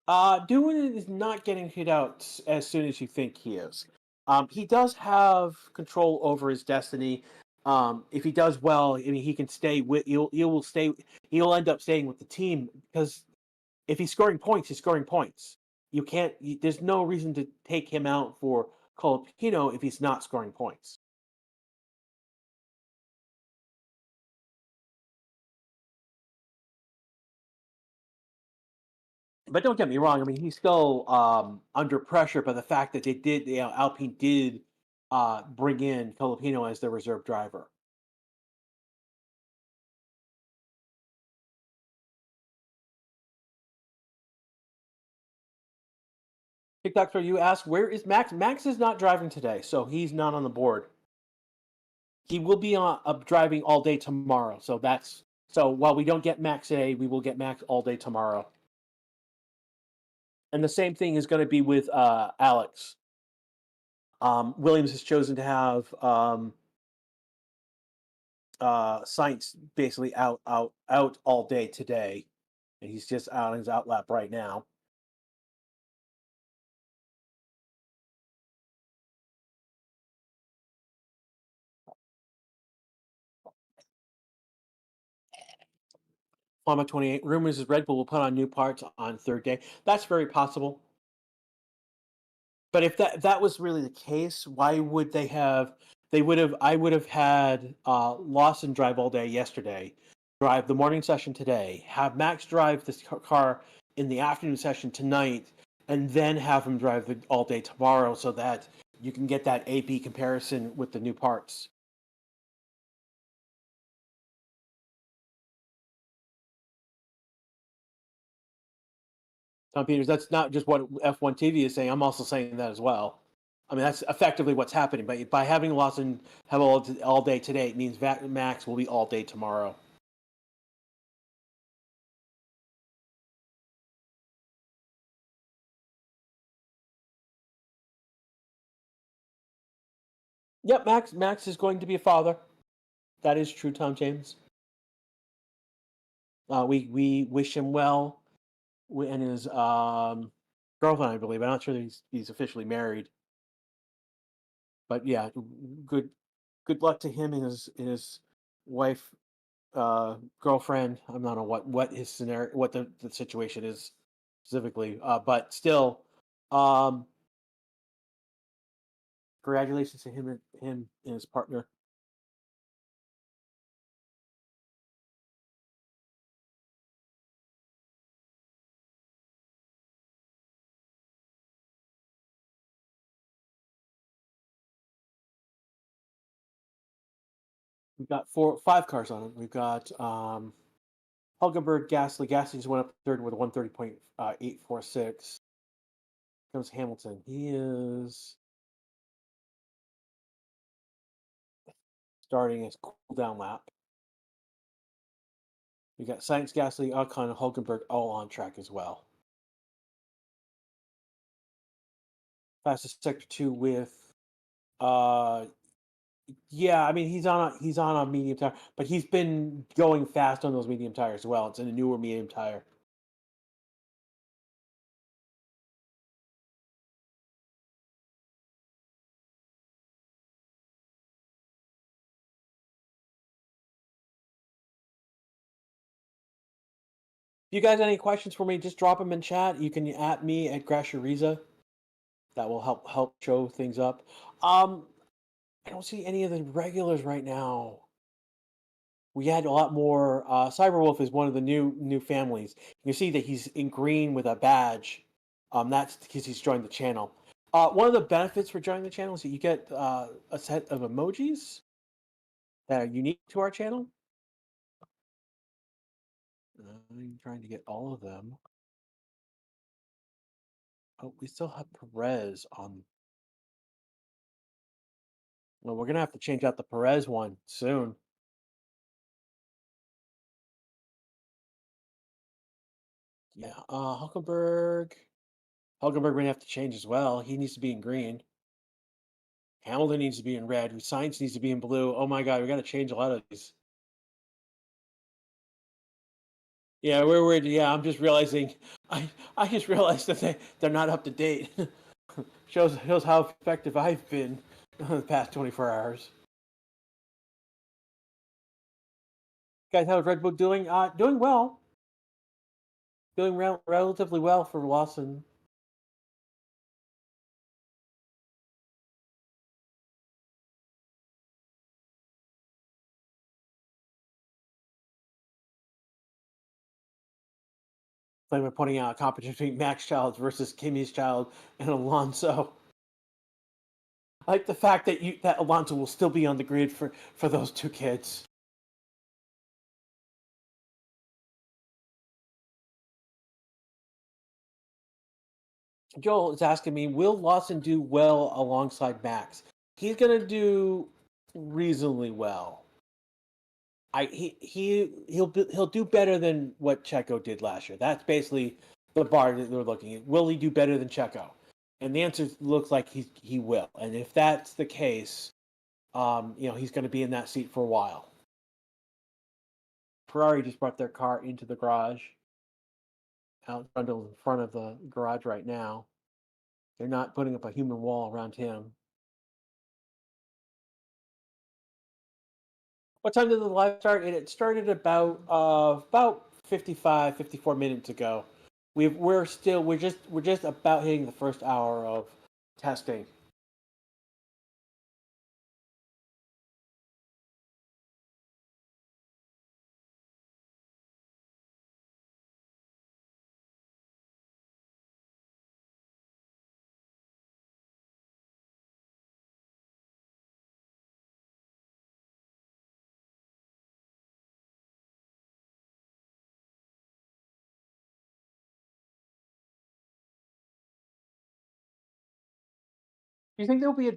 Doohan is not getting hit out as soon as you think he is. He does have control over his destiny. If he does well, I mean, he can stay with. He will stay. He'll end up staying with the team because if he's scoring points, he's scoring points. You can't. There's no reason to take him out for Colapino if he's not scoring points. But don't get me wrong. I mean, he's still under pressure by the fact that Alpine did bring in Filipino as their reserve driver. TikTok, you asked, where is Max? Max is not driving today, so he's not on the board. He will be on driving all day tomorrow. So while we don't get Max today, we will get Max all day tomorrow. And the same thing is going to be with Alex. Williams has chosen to have Science basically out all day today, and he's just out on his out lap right now. Farmer 28 rumors is Red Bull will put on new parts on third day. That's very possible. But if that was really the case, why would they have? They would have. I would have had Lawson drive all day yesterday, drive the morning session today, have Max drive this car in the afternoon session tonight, and then have him drive all day tomorrow, so that you can get that A/B comparison with the new parts. Tom Peters, that's not just what F1 TV is saying. I'm also saying that as well. I mean, that's effectively what's happening. But by having Lawson have all day today, it means Max will be all day tomorrow. Yep, Max is going to be a father. That is true, Tom James. We wish him well, and his girlfriend, I believe. I'm not sure that he's officially married, but yeah, good luck to him and his wife, girlfriend. I'm not know what his scenario, what the situation is specifically, but still, um, congratulations to him and his partner. We've got 5 cars on it. We've got Hulkenberg, Gasly. Gasly just went up third with a 130.846. Comes Hamilton. He is starting his cool down lap. We got Sainz, Gasly, Ocon, and Hulkenberg all on track as well. Fastest sector 2 with yeah, I mean he's on a medium tire, but he's been going fast on those medium tires as well. It's in a newer medium tire. If you guys have any questions for me, just drop them in chat. You can at me at Grasheriza. That will help show things up. I don't see any of the regulars right now. We had a lot more. Cyberwolf is one of the new families. You can see that he's in green with a badge. That's because he's joined the channel. One of the benefits for joining the channel is that you get a set of emojis that are unique to our channel. I'm trying to get all of them. Oh, we still have Perez on. Well, we're gonna have to change out the Perez one soon. Yeah, Hulkenberg. Hulkenberg gonna have to change as well. He needs to be in green. Hamilton needs to be in red. Science needs to be in blue. Oh my god, we got to change a lot of these. Yeah, we're yeah. I'm just realizing. I just realized that they're not up to date. shows how effective I've been the past 24 hours. Guys, how's Red Book doing? Doing well. Doing relatively well for Lawson. Like we're pointing out a competition between Max Child versus Kimmy's Child and Alonso. I like the fact that Alonso will still be on the grid for those two kids. Joel is asking me, will Lawson do well alongside Max? He's gonna do reasonably well. He'll do better than what Checo did last year. That's basically the bar that they're looking at. Will he do better than Checo? And the answer looks like he will. And if that's the case, he's going to be in that seat for a while. Ferrari just brought their car into the garage, out in front of the garage right now. They're not putting up a human wall around him. What time did the live start? It started about 54 minutes ago. We're just about hitting the first hour of testing. Do you think there'll be a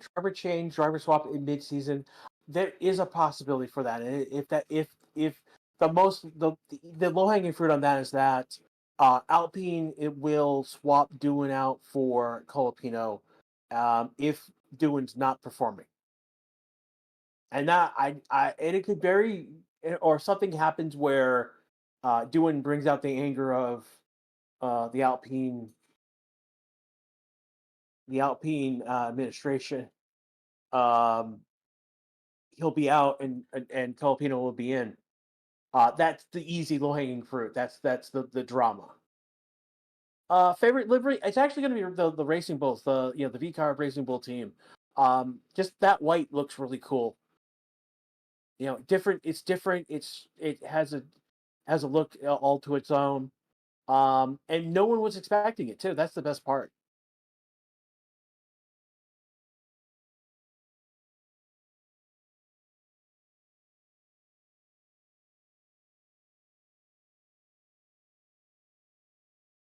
driver swap in mid-season? There is a possibility for that. And if the low-hanging fruit on that is that Alpine it will swap Doohan out for Colapino if Doohan's not performing, and that and it could very or something happens where Doohan brings out the anger of the Alpine administration. Um, he'll be out and Filipino will be in. That's the easy low hanging fruit. That's the drama. Favorite livery? It's actually going to be the Racing Bulls, the V Car Racing Bull team. Just that white looks really cool. Different. It's different. It has a look all to its own. And no one was expecting it too. That's the best part.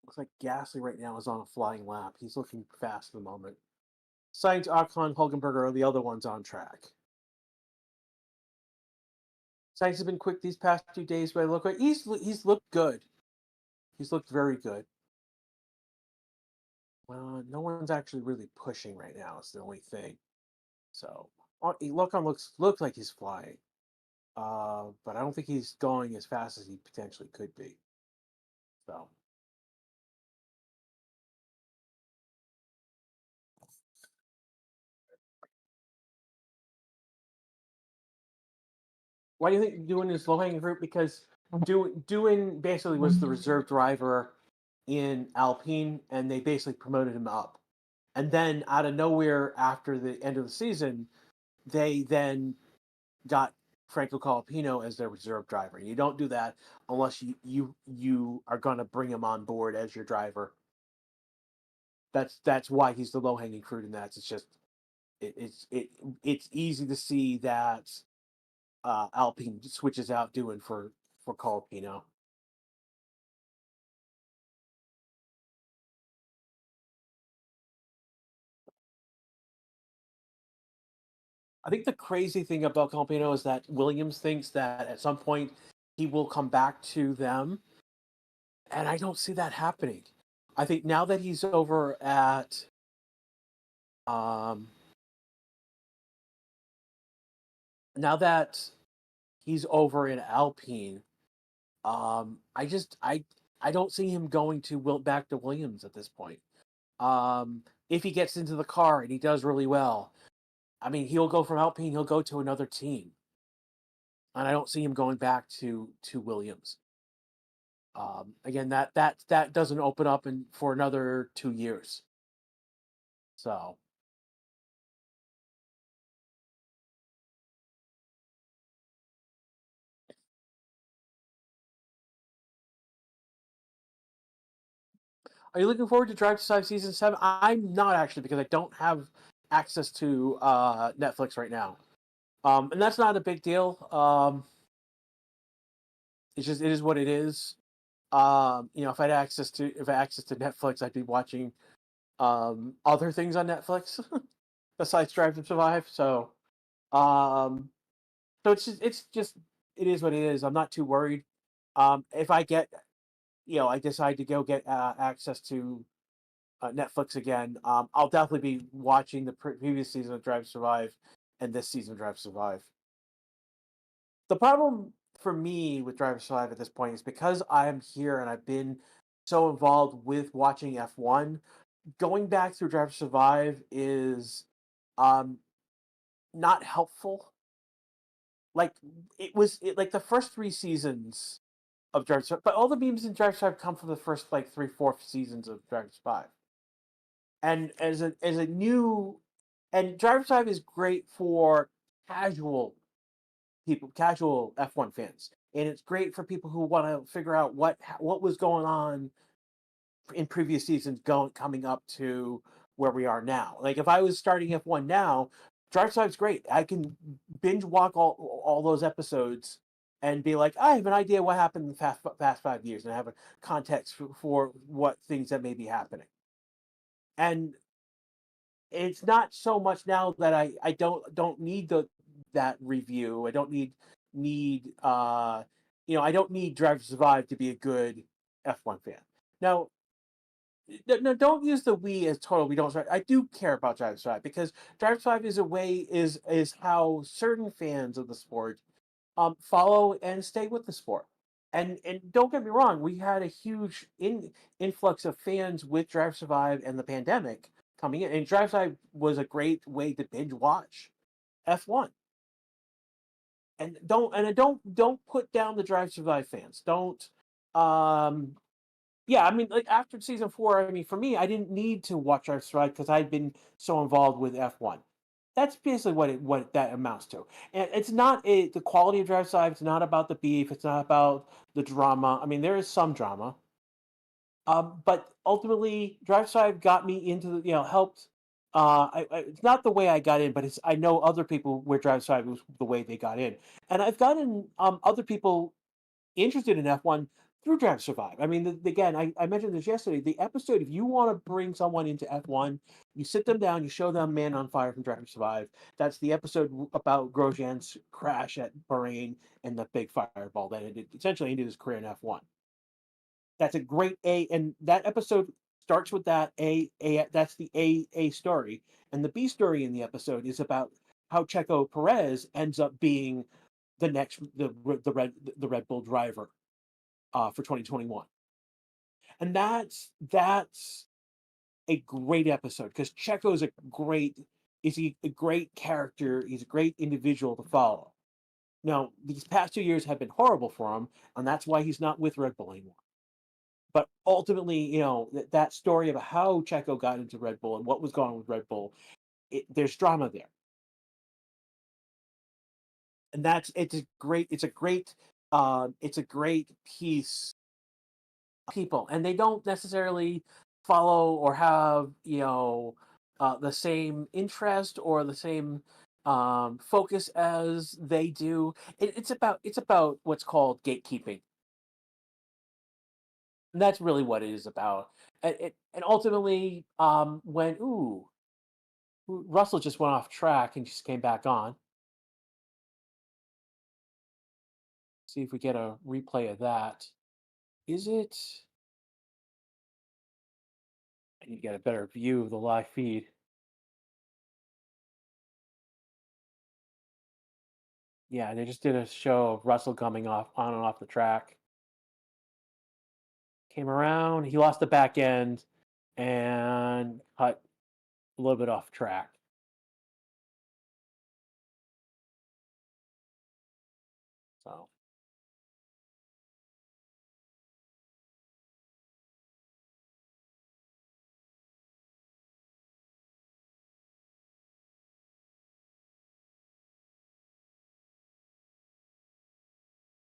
Looks like Gasly right now is on a flying lap. He's looking fast at the moment. Sainz, Ocon, Hulkenberger are the other ones on track. Sainz has been quick these past 2 days, but look, he's looked good. He's looked very good. Well, no one's actually really pushing right now. It's the only thing. So Ocon looks like he's flying, but I don't think he's going as fast as he potentially could be. So why do you think doing this low hanging fruit? Because doing basically was the reserve driver in Alpine, and they basically promoted him up. And then out of nowhere, after the end of the season, they then got Franco Colapino as their reserve driver. You don't do that unless you are going to bring him on board as your driver. That's why he's the low hanging fruit in that. It's just it's easy to see that Alpine switches out doing for Colapino. I think the crazy thing about Colapino is that Williams thinks that at some point he will come back to them, and I don't see that happening. I think now that he's over at um, now that he's over in Alpine, I don't see him going to back to Williams at this point. If he gets into the car and he does really well, I mean, he'll go from Alpine, he'll go to another team, and I don't see him going back to Williams. Again, that doesn't open up for another 2 years. So Are you looking forward to Drive to Survive season 7? I'm not actually because I don't have access to Netflix right now. And that's not a big deal. It's just it is what it is. If I had access to Netflix, I'd be watching other things on Netflix besides Drive to Survive. Um, so it's just it is what it is. I'm not too worried. If I get I decide to go get access to Netflix again, I'll definitely be watching the previous season of Drive to Survive and this season of Drive to Survive. The problem for me with Drive to Survive at this point is because I'm here and I've been so involved with watching F1. Going back through Drive to Survive is um, not helpful. Like like the first three seasons of Drive to Survive, but all the memes in Drive to Survive come from the first like three, fourth seasons of Drive to Survive. And as a new and Drive to Survive is great for casual casual F1 fans, and it's great for people who want to figure out what was going on in previous seasons coming up to where we are now. Like if I was starting F1 now, Drive to Survive's great. I can binge watch all those episodes and be like, I have an idea what happened in the past 5 years, and I have a context for what things that may be happening. And it's not so much now that I don't need that review. I don't need I don't need Drive to Survive to be a good F1 fan. Now, no, don't use the we as total. We don't. I do care about Drive to Survive because Drive to Survive is a way is how certain fans of the sport follow and stay with the sport. And don't get me wrong, we had a huge influx of fans with Drive to Survive and the pandemic coming in, and Drive to Survive was a great way to binge watch F1. And don't put down the Drive to Survive fans. Don't um yeah, I mean, like after season four, I mean, for me, I didn't need to watch Drive to Survive because I'd been so involved with F1. That's basically what that amounts to. And it's not the quality of Drive to Survive. It's not about the beef. It's not about the drama. I mean, there is some drama, but ultimately, Drive to Survive got me into helped. It's not the way I got in, but I know other people where Drive to Survive was the way they got in, and I've gotten other people interested in F1 through Drive to Survive. I mean, again, I mentioned this yesterday. The episode, if you want to bring someone into F1, you sit them down, you show them Man on Fire from Drive to Survive. That's the episode about Grosjean's crash at Bahrain and the big fireball that essentially ended his career in F1. That's a great and that episode starts with that that's the A story, and the B story in the episode is about how Checo Perez ends up being the Red Bull driver for 2021. And that's a great episode because Checo is a great character. He's a great individual to follow. Now, these past 2 years have been horrible for him, and that's why he's not with Red Bull anymore. But ultimately, that story about how Checo got into Red Bull and what was going on with Red Bull, there's drama there, and it's a great piece people, and they don't necessarily follow or have the same interest or the same focus as they do. It's about what's called gatekeeping, and that's really what it is about. And ultimately, when Russell just went off track and just came back on. See if we get a replay of that. Is it? I need to get a better view of the live feed. Yeah, they just did a show of Russell coming off on and off the track. Came around, he lost the back end and cut a little bit off track. So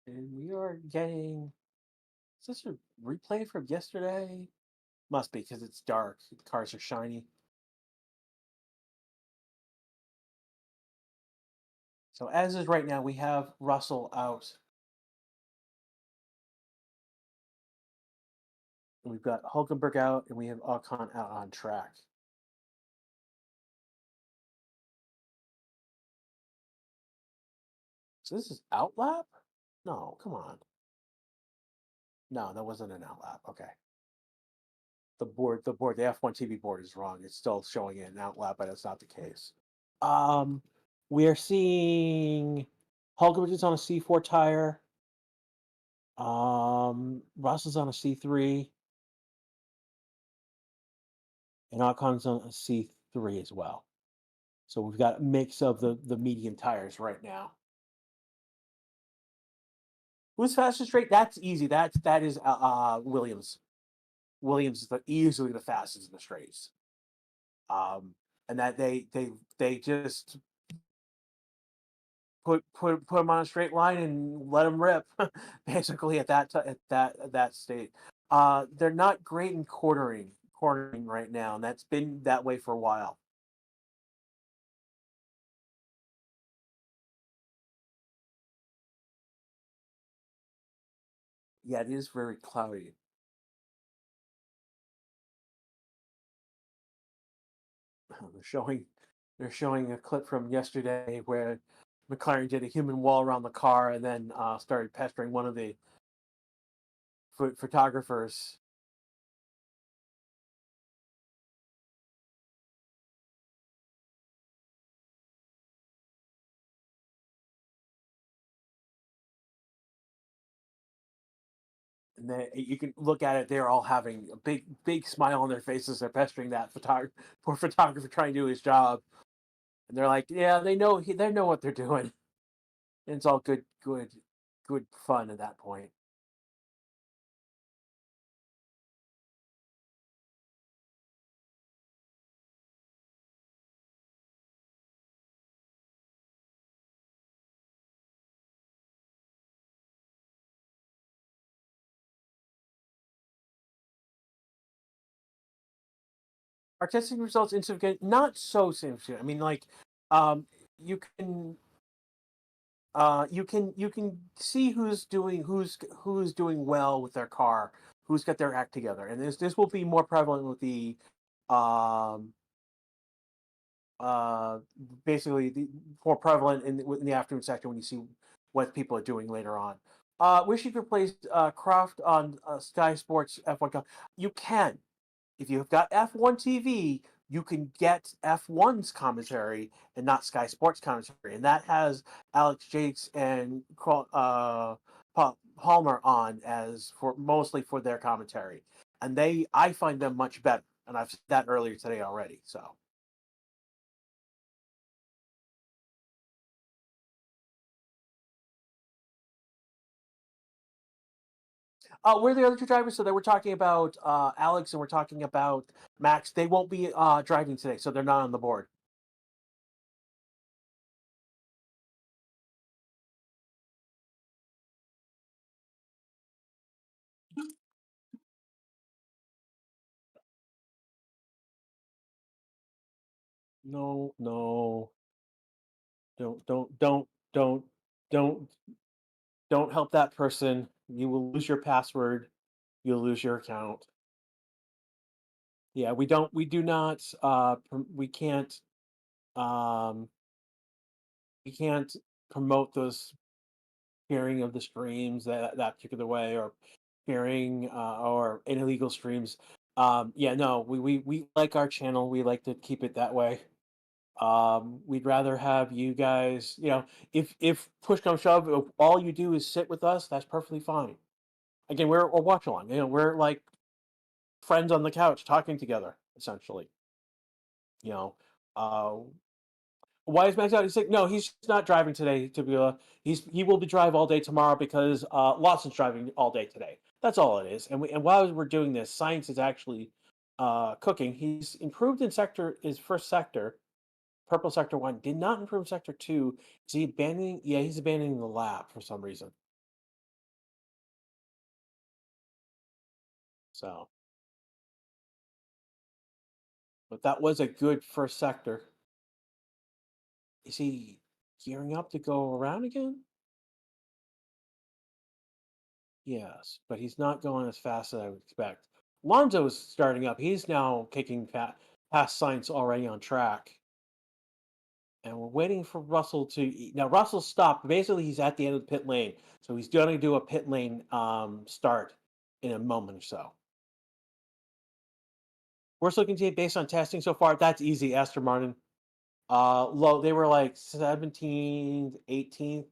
and we are getting is this a replay from yesterday? Must be because it's dark. The cars are shiny. So as is right now, we have Russell out. We've got Hulkenberg out, and we have Ocon out on track. So this is outlap? No, come on. No, that wasn't an outlap. Okay. The F1 TV board is wrong. It's still showing it an outlap, but that's not the case. Um, we're seeing Hulkenberg is on a C4 tire. Russ is on a C3, and Ocon's on a C3 as well. So we've got a mix of the medium tires right now. Who's fastest straight? That's easy. That is Williams. Williams is easily the fastest in the straights. And that they just put them on a straight line and let them rip, basically at that state. They're not great in cornering right now, and that's been that way for a while. Yeah, it is very cloudy. They're showing they're showing a clip from yesterday where McLaren did a human wall around the car and then started pestering one of the photographers. And you can look at it; they're all having a big smile on their faces. They're pestering that poor photographer trying to do his job, and they're like, "Yeah, they know what they're doing." And it's all good fun at that point. Artistic results insignificant, not so significant. I mean, like, um, you can you can see who's doing well with their car, who's got their act together, and this will be more prevalent with the um uh basically more prevalent in the afternoon sector when you see what people are doing later on. Wish you could replace Croft on Sky Sports F1. You can. If you've got F1 TV, you can get F1's commentary and not Sky Sports commentary, and that has Alex Jakes and Palmer on as for mostly for their commentary, and I find them much better, and I've said that earlier today already. So, where are the other two drivers? So they were talking about Alex and we're talking about Max. They won't be driving today, so they're not on the board. No, no, don't, don't, don't, don't, don't, don't help that person. You will lose your password. You'll lose your account. Yeah, we do not, um, we can't promote those sharing of the streams that particular way or sharing or illegal streams. Yeah, no, we like our channel. We like to keep it that way. We'd rather have you guys, if push comes shove, if all you do is sit with us, that's perfectly fine. Again, we're watch along. We're like friends on the couch talking together, essentially. You know, uh, why is Max out? He's like, no, he's just not driving today. To be he will be drive all day tomorrow because Lawson's driving all day today. That's all it is. And while we're doing this, science is actually cooking. He's improved in his first sector, purple sector 1. Did not improve sector 2. Is he abandoning? Yeah, he's abandoning the lap for some reason. So But that was a good first sector. Is he gearing up to go around again? Yes, but he's not going as fast as I would expect. Lonzo's starting up. He's now kicking past Science already on track. And we're waiting for Russell to now Russell stopped. Basically, he's at the end of the pit lane. So he's going to do a pit lane start in a moment or so. Worst looking team based on testing so far. That's easy, Aston Martin. Low. They were like 17th, 18th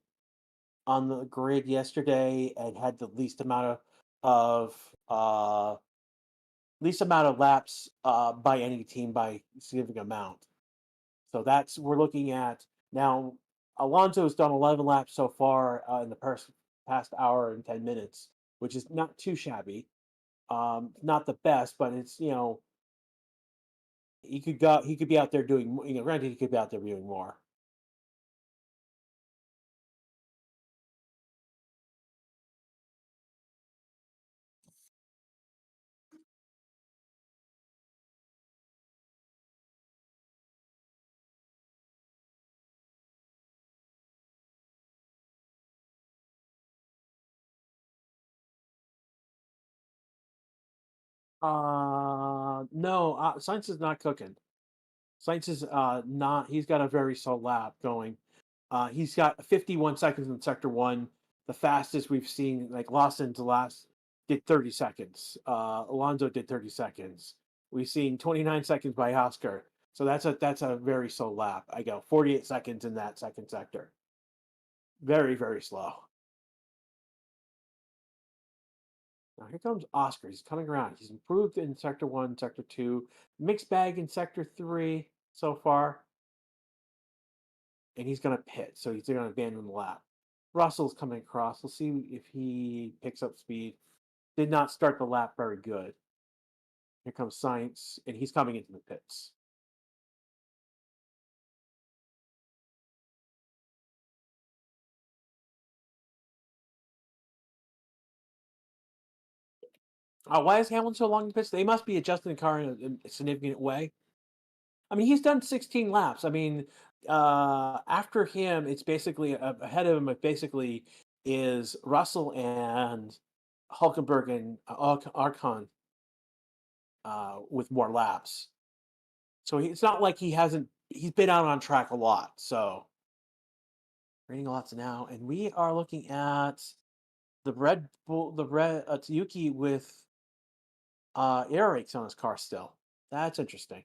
on the grid yesterday, and had the least amount of laps by any team by a significant amount. So that's we're looking at now. Alonso has done 11 laps so far in the past hour and 10 minutes, which is not too shabby. Not the best, but it's he could go. He could be out there doing. Granted, he could be out there doing more. No, Science is not cooking. Science is not. He's got a very slow lap going. He's got 51 seconds in sector one, the fastest we've seen. Like Lawson's last did 30 seconds. Alonso did 30 seconds. We've seen 29 seconds by Oscar. So that's a very slow lap. I go 48 seconds in that second sector. Very, very slow. Now here comes Oscar. He's coming around. He's improved in sector one, sector two, mixed bag in sector three so far, and he's going to pit. So he's going to abandon the lap. Russell's coming across. We'll see if he picks up speed. Did not start the lap very good. Here comes Science, and he's coming into the pits. Why is Hamlin so long in the pits? They must be adjusting the car in a significant way. I mean, he's done 16 laps. I mean, after him, it's basically ahead of him. It basically is Russell and Hulkenberg and Arcon with more laps. So it's not like he hasn't. He's been out on track a lot. So raining lots now, and we are looking at the Red Bull, the Red Yuki with air brakes on his car still. That's interesting.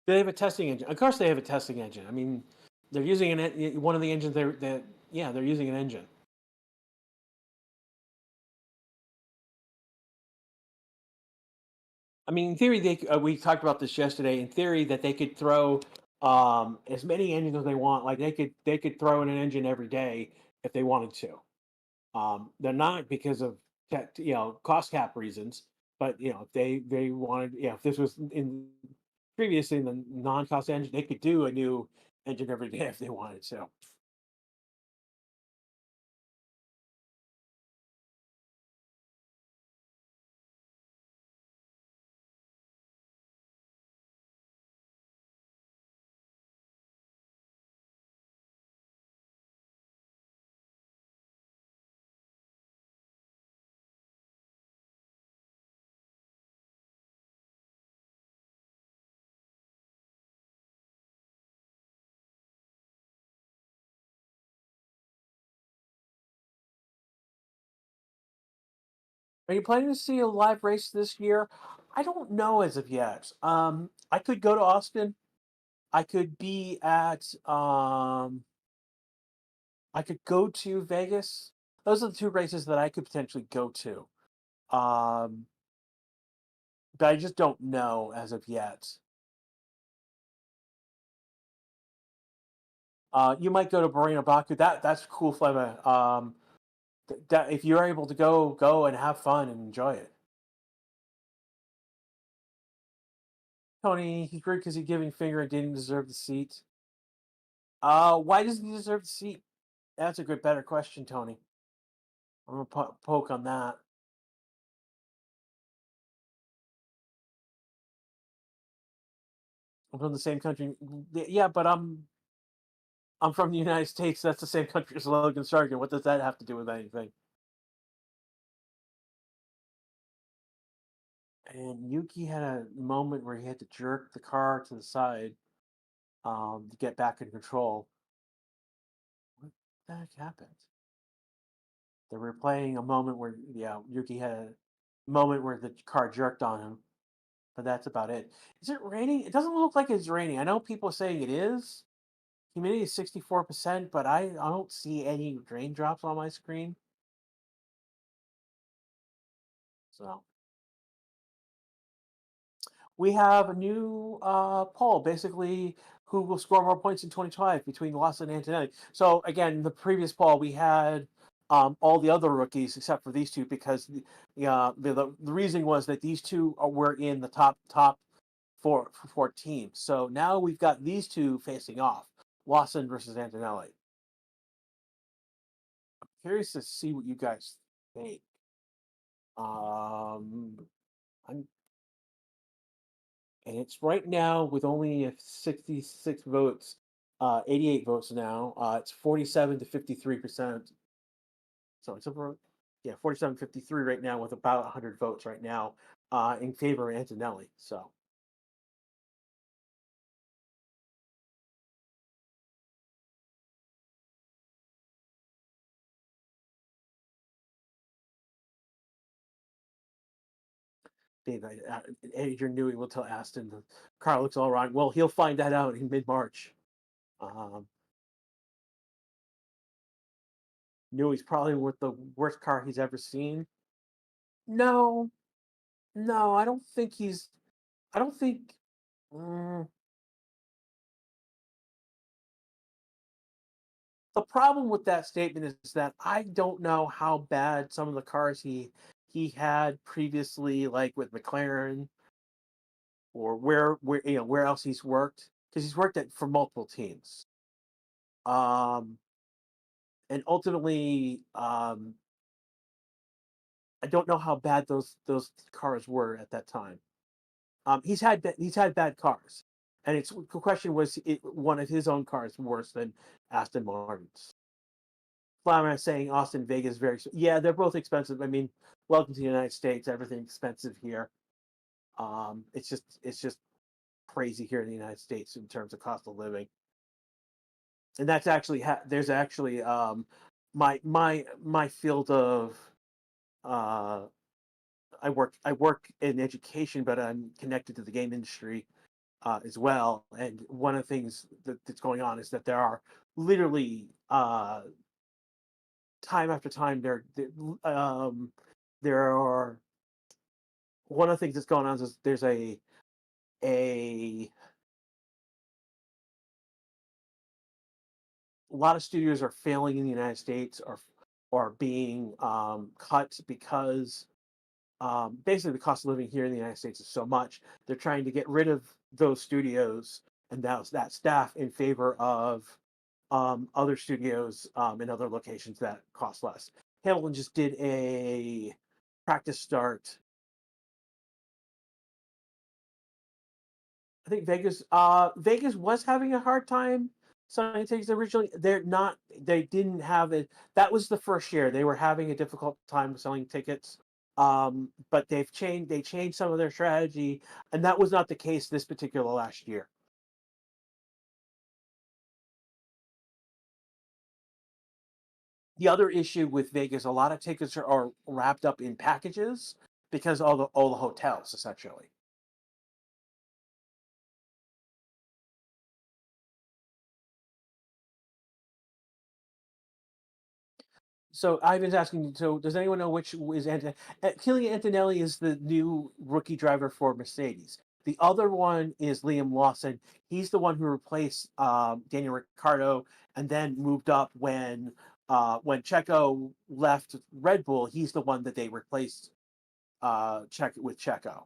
They have a testing engine. Of course, they have a testing engine. I mean, they're using one of the engines. They're using an engine. I mean, in theory, we talked about this yesterday. In theory, that they could throw as many engines as they want. Like they could throw in an engine every day if they wanted to. They're not because of cost cap reasons, but if they wanted, if this was in previously in the non-cost engine, they could do a new engine every day if they wanted to. Are you planning to see a live race this year? I don't know as of yet. I could go to Austin. I could be at. I could go to Vegas. Those are the two races that I could potentially go to. Um, but I just don't know as of yet. You might go to Bahrain or Baku. That's cool flavor. That if you're able to go and have fun and enjoy it. Tony, he's great because he's giving finger and didn't deserve the seat. Why doesn't he deserve the seat? That's a good, better question, Tony. I'm gonna poke on that. I'm from the same country. Yeah, but I'm from the United States. That's the same country as Logan Sargent. What does that have to do with anything? And Yuki had a moment where he had to jerk the car to the side to get back in control. What the heck happened? They were playing a moment where, yeah, Yuki had a moment where the car jerked on him, but that's about it. Is it raining? It doesn't look like it's raining. I know people are saying it is. Humidity is 64%, but I don't see any raindrops on my screen. So we have a new poll, basically who will score more points in 2025 between Lawson and Antonelli. So again, the previous poll we had all the other rookies except for these two because the reason was that these two were in the top four teams. So now we've got these two facing off, Lawson versus Antonelli. I'm curious to see what you guys think. I'm and it's right now with only 66 votes, 88 votes now. It's 47 to 53%. So it's over, yeah, 47-53 right now with about 100 votes right now in favor of Antonelli. So Dave, Adrian Newey will tell Aston the car looks all right. Well, he'll find that out in mid-March. Um, Newey's probably with the worst car he's ever seen. No, no, I don't think he's. I don't think. mm, the problem with that statement is that I don't know how bad some of the cars he had previously, like with McLaren, or where where else he's worked because he's worked at for multiple teams. Um, and ultimately, I don't know how bad those cars were at that time. He's had bad cars, and it's the question was one of his own cars worse than Aston Martin's. Flamengo saying Austin, Vegas, very yeah, they're both expensive. I mean, welcome to the United States. Everything's expensive here. It's just crazy here in the United States in terms of cost of living, and that's actually there's actually my field of uh I work in education, but I'm connected to the game industry as well. And one of the things that's going on is that there are literally time after time there are one of the things that's going on is there's a lot of studios are failing in the United States or being cut because basically the cost of living here in the United States is so much. They're trying to get rid of those studios and that staff in favor of other studios in other locations that cost less. Hamilton just did a practice start. I think Vegas was having a hard time selling tickets originally. They didn't have it. That was the first year. They were having a difficult time selling tickets. But they changed some of their strategy, and that was not the case this particular last year. The other issue with Vegas, a lot of tickets are wrapped up in packages because all the hotels essentially. So Ivan's asking, so does anyone know which is Killian Antonelli is the new rookie driver for Mercedes. The other one is Liam Lawson. He's the one who replaced Daniel Ricciardo and then moved up when Checo left Red Bull. He's the one that they replaced with Checo,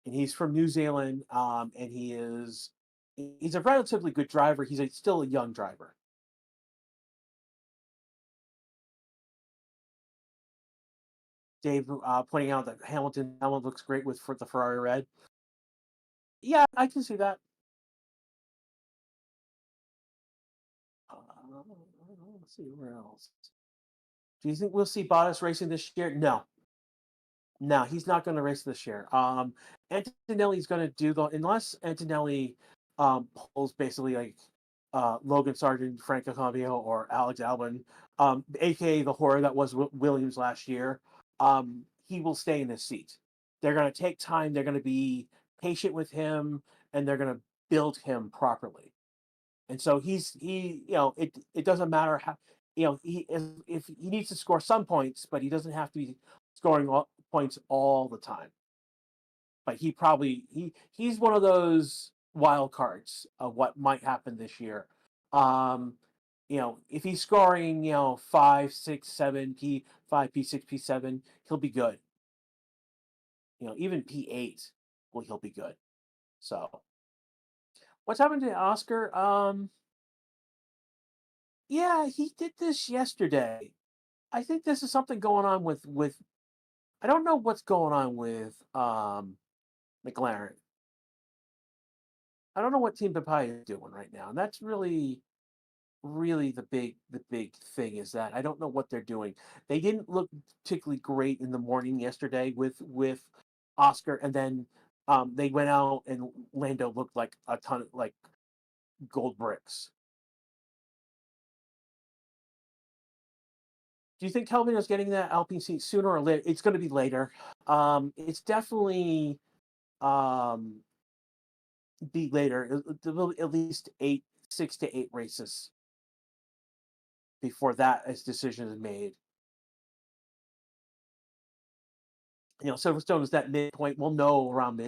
and he's from New Zealand. And he's a relatively good driver. He's still a young driver. Dave pointing out that Hamilton looks great with for the Ferrari red. Yeah, I can see that. Let's see where else. Do you think we'll see Bottas racing this year? No, no, he's not going to race this year. Antonelli's going to do the unless Antonelli pulls basically like Logan Sargent, Franco Cambio, or Alex Albon, aka the horror that was Williams last year. He will stay in his seat. They're going to take time. They're going to be patient with him, and they're going to build him properly. And so it doesn't matter how if he needs to score some points, but he doesn't have to be scoring points all the time. But he's one of those wild cards of what might happen this year. Um, if he's scoring, 5, 6, 7 P5, P6, P7, he'll be good. Even P8, well, he'll be good. So what's happened to Oscar? Yeah, he did this yesterday. I think this is something going on with I don't know what's going on with McLaren. I don't know what Team Papaya is doing right now. And that's really the big thing is that I don't know what they're doing. They didn't look particularly great in the morning yesterday with Oscar, and then they went out and Lando looked like a ton of like gold bricks. Do you think Kelvin is getting that Alpine seat sooner or later? It's going to be later. It's definitely um, be later. There will be at least 6 to 8 races before that as decision is made. Silverstone is that midpoint. We'll know around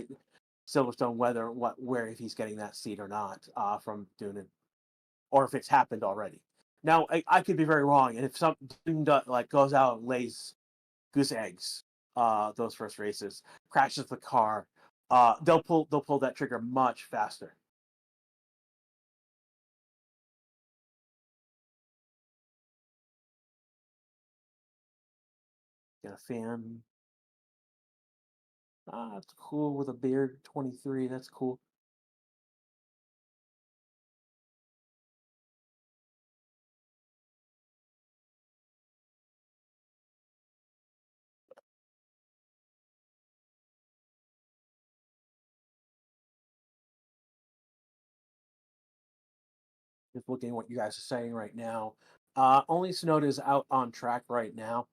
Silverstone where if he's getting that seat or not from doing it, or if it's happened already. Now I could be very wrong, and if something like goes out and lays goose eggs those first races, crashes the car, they'll pull that trigger much faster. Get a fan. That's cool with a beard. 23. That's cool. Just looking at what you guys are saying right now. Only Sonoda is out on track right now.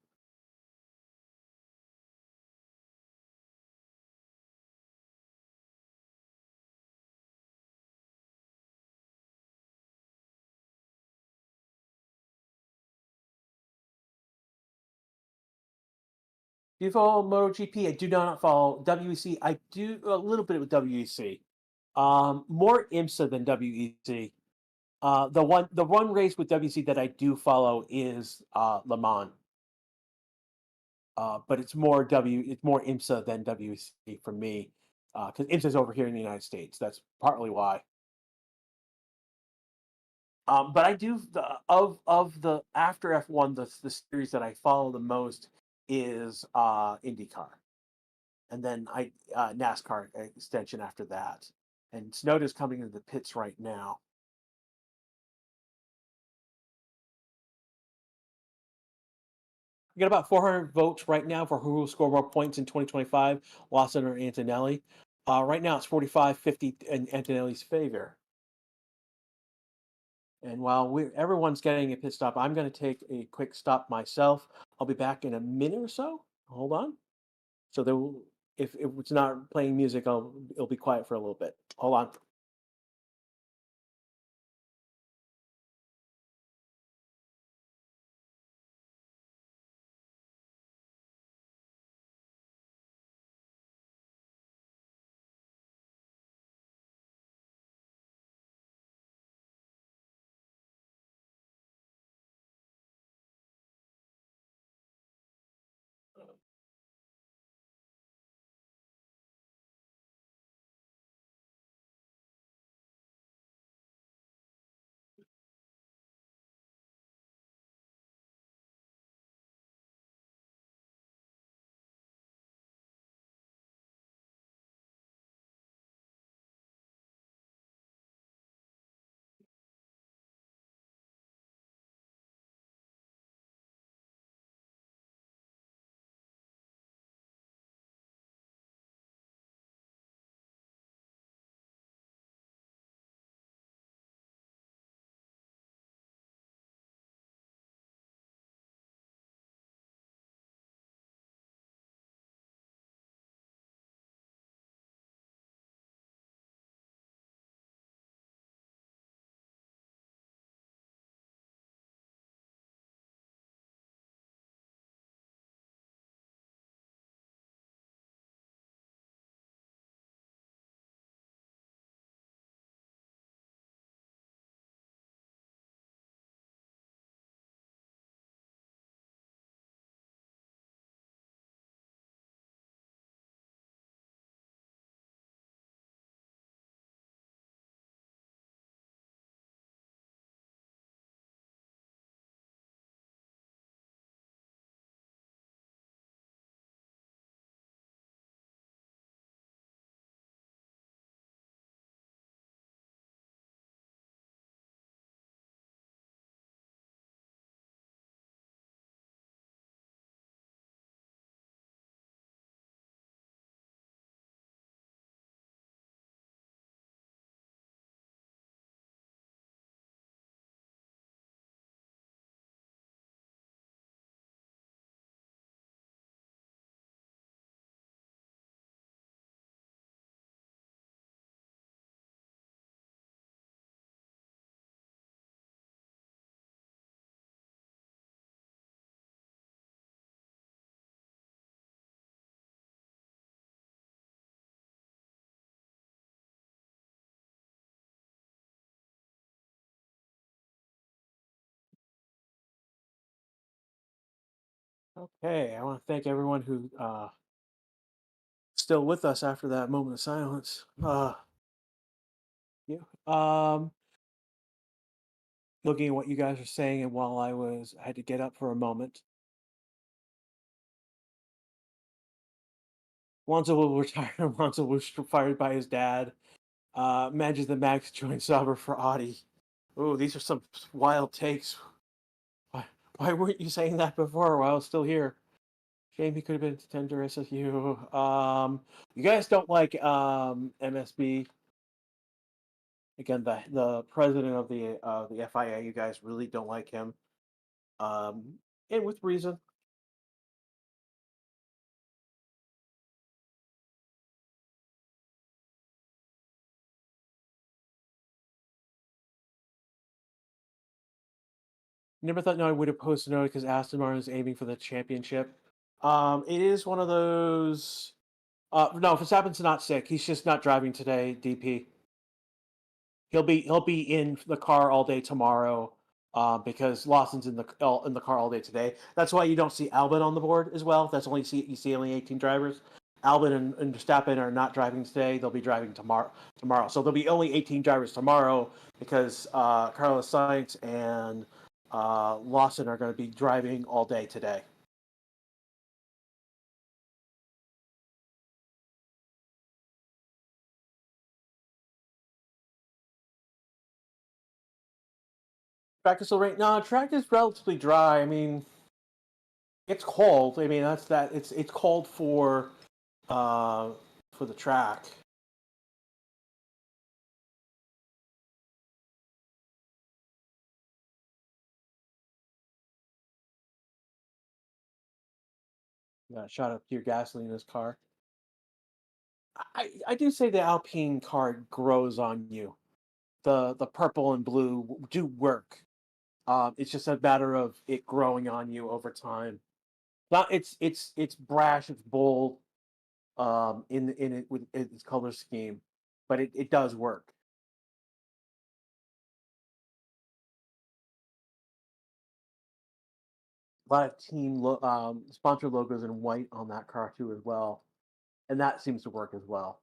Do you follow MotoGP? I do not follow WEC. I do a little bit with WEC. More IMSA than WEC. The one race with WEC that I do follow is Le Mans. But it's more IMSA than WEC for me. Because IMSA is over here in the United States. That's partly why. But I do of the after F1, the series that I follow the most is IndyCar, and then NASCAR extension after that. And Snowden's coming into the pits right now. We got about 400 votes right now for who will score more points in 2025, Lawson or Antonelli. Right now it's 45-50 in Antonelli's favor. And while everyone's getting a pit stop, I'm going to take a quick stop myself. I'll be back in a minute or so. Hold on. So if it's not playing music, it'll be quiet for a little bit. Hold on. Okay, I want to thank everyone who still with us after that moment of silence. Yeah. Looking at what you guys are saying, and while I had to get up for a moment. Lonzo will retire. Lonzo was fired by his dad. Imagine the Max joined Sauber for Audi. Oh, these are some wild takes. Why, why weren't you saying that before while I was still here? Shame he could have been tender SFU. You guys don't like MSB. Again, the president of the FIA. You guys really don't like him. And with reason. Never thought no I would have posted note because Aston Martin is aiming for the championship. It is one of those. No, Verstappen's not sick. He's just not driving today. DP. He'll be in the car all day tomorrow. Because Lawson's in the car all day today. That's why you don't see Albon on the board as well. That's only you see only 18 drivers. Albon and Verstappen are not driving today. They'll be driving tomorrow. So there'll be only 18 drivers tomorrow because Carlos Sainz and Lawson are going to be driving all day today. Track is still right. No, track is relatively dry. I mean, it's cold. I mean, that's that. It's cold uh for the track. Shot up your gasoline in his car. I do say the Alpine card grows on you. The purple and blue do work. It's just a matter of it growing on you over time. Not it's brash, it's bold, in it with its color scheme, but it does work. A lot of sponsor logos in white on that car too as well, and that seems to work as well.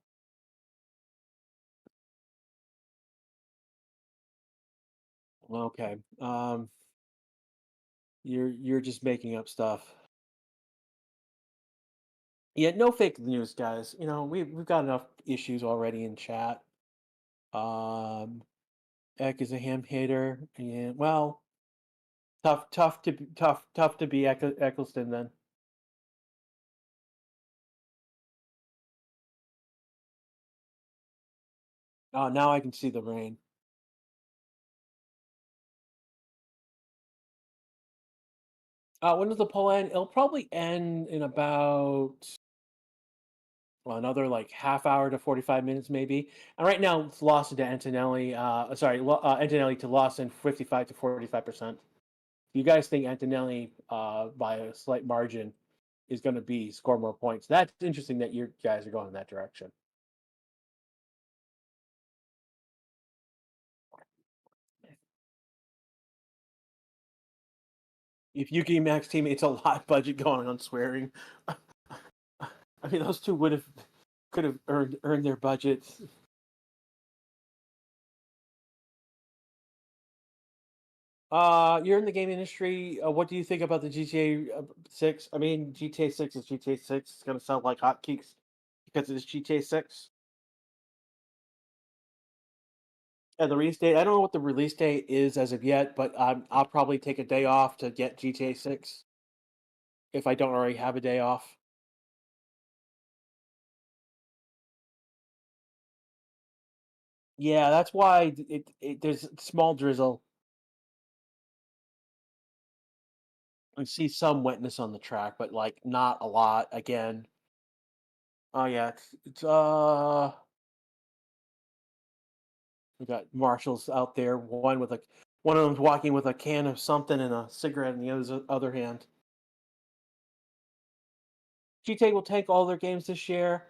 Okay, you're just making up stuff. Yeah, no fake news, guys. You know we've got enough issues already in chat. Um, Eck is a ham hater, and well, tough to be Eccleston then. Now I can see the rain. When does the poll end? It'll probably end in about another like half hour to 45 minutes, maybe. And right now it's Lawson to Antonelli. Antonelli to Lawson, 55 to 45%. You guys think Antonelli, by a slight margin, is going to be score more points? That's interesting that you guys are going in that direction. If Yuki and Max team, it's a lot budget going on swearing. I mean, those two could have earned their budgets. You're in the game industry. What do you think about the GTA 6? I mean, GTA 6 is GTA 6. It's gonna sound like hotcakes because it's GTA 6. And the release date, I don't know what the release date is as of yet, but I'll probably take a day off to get GTA 6 if I don't already have a day off. Yeah, that's why there's small drizzle. I see some wetness on the track, but like not a lot. Again, oh yeah, we got marshals out there. One of them's walking with a can of something and a cigarette in the other hand. GTA will tank all their games this year.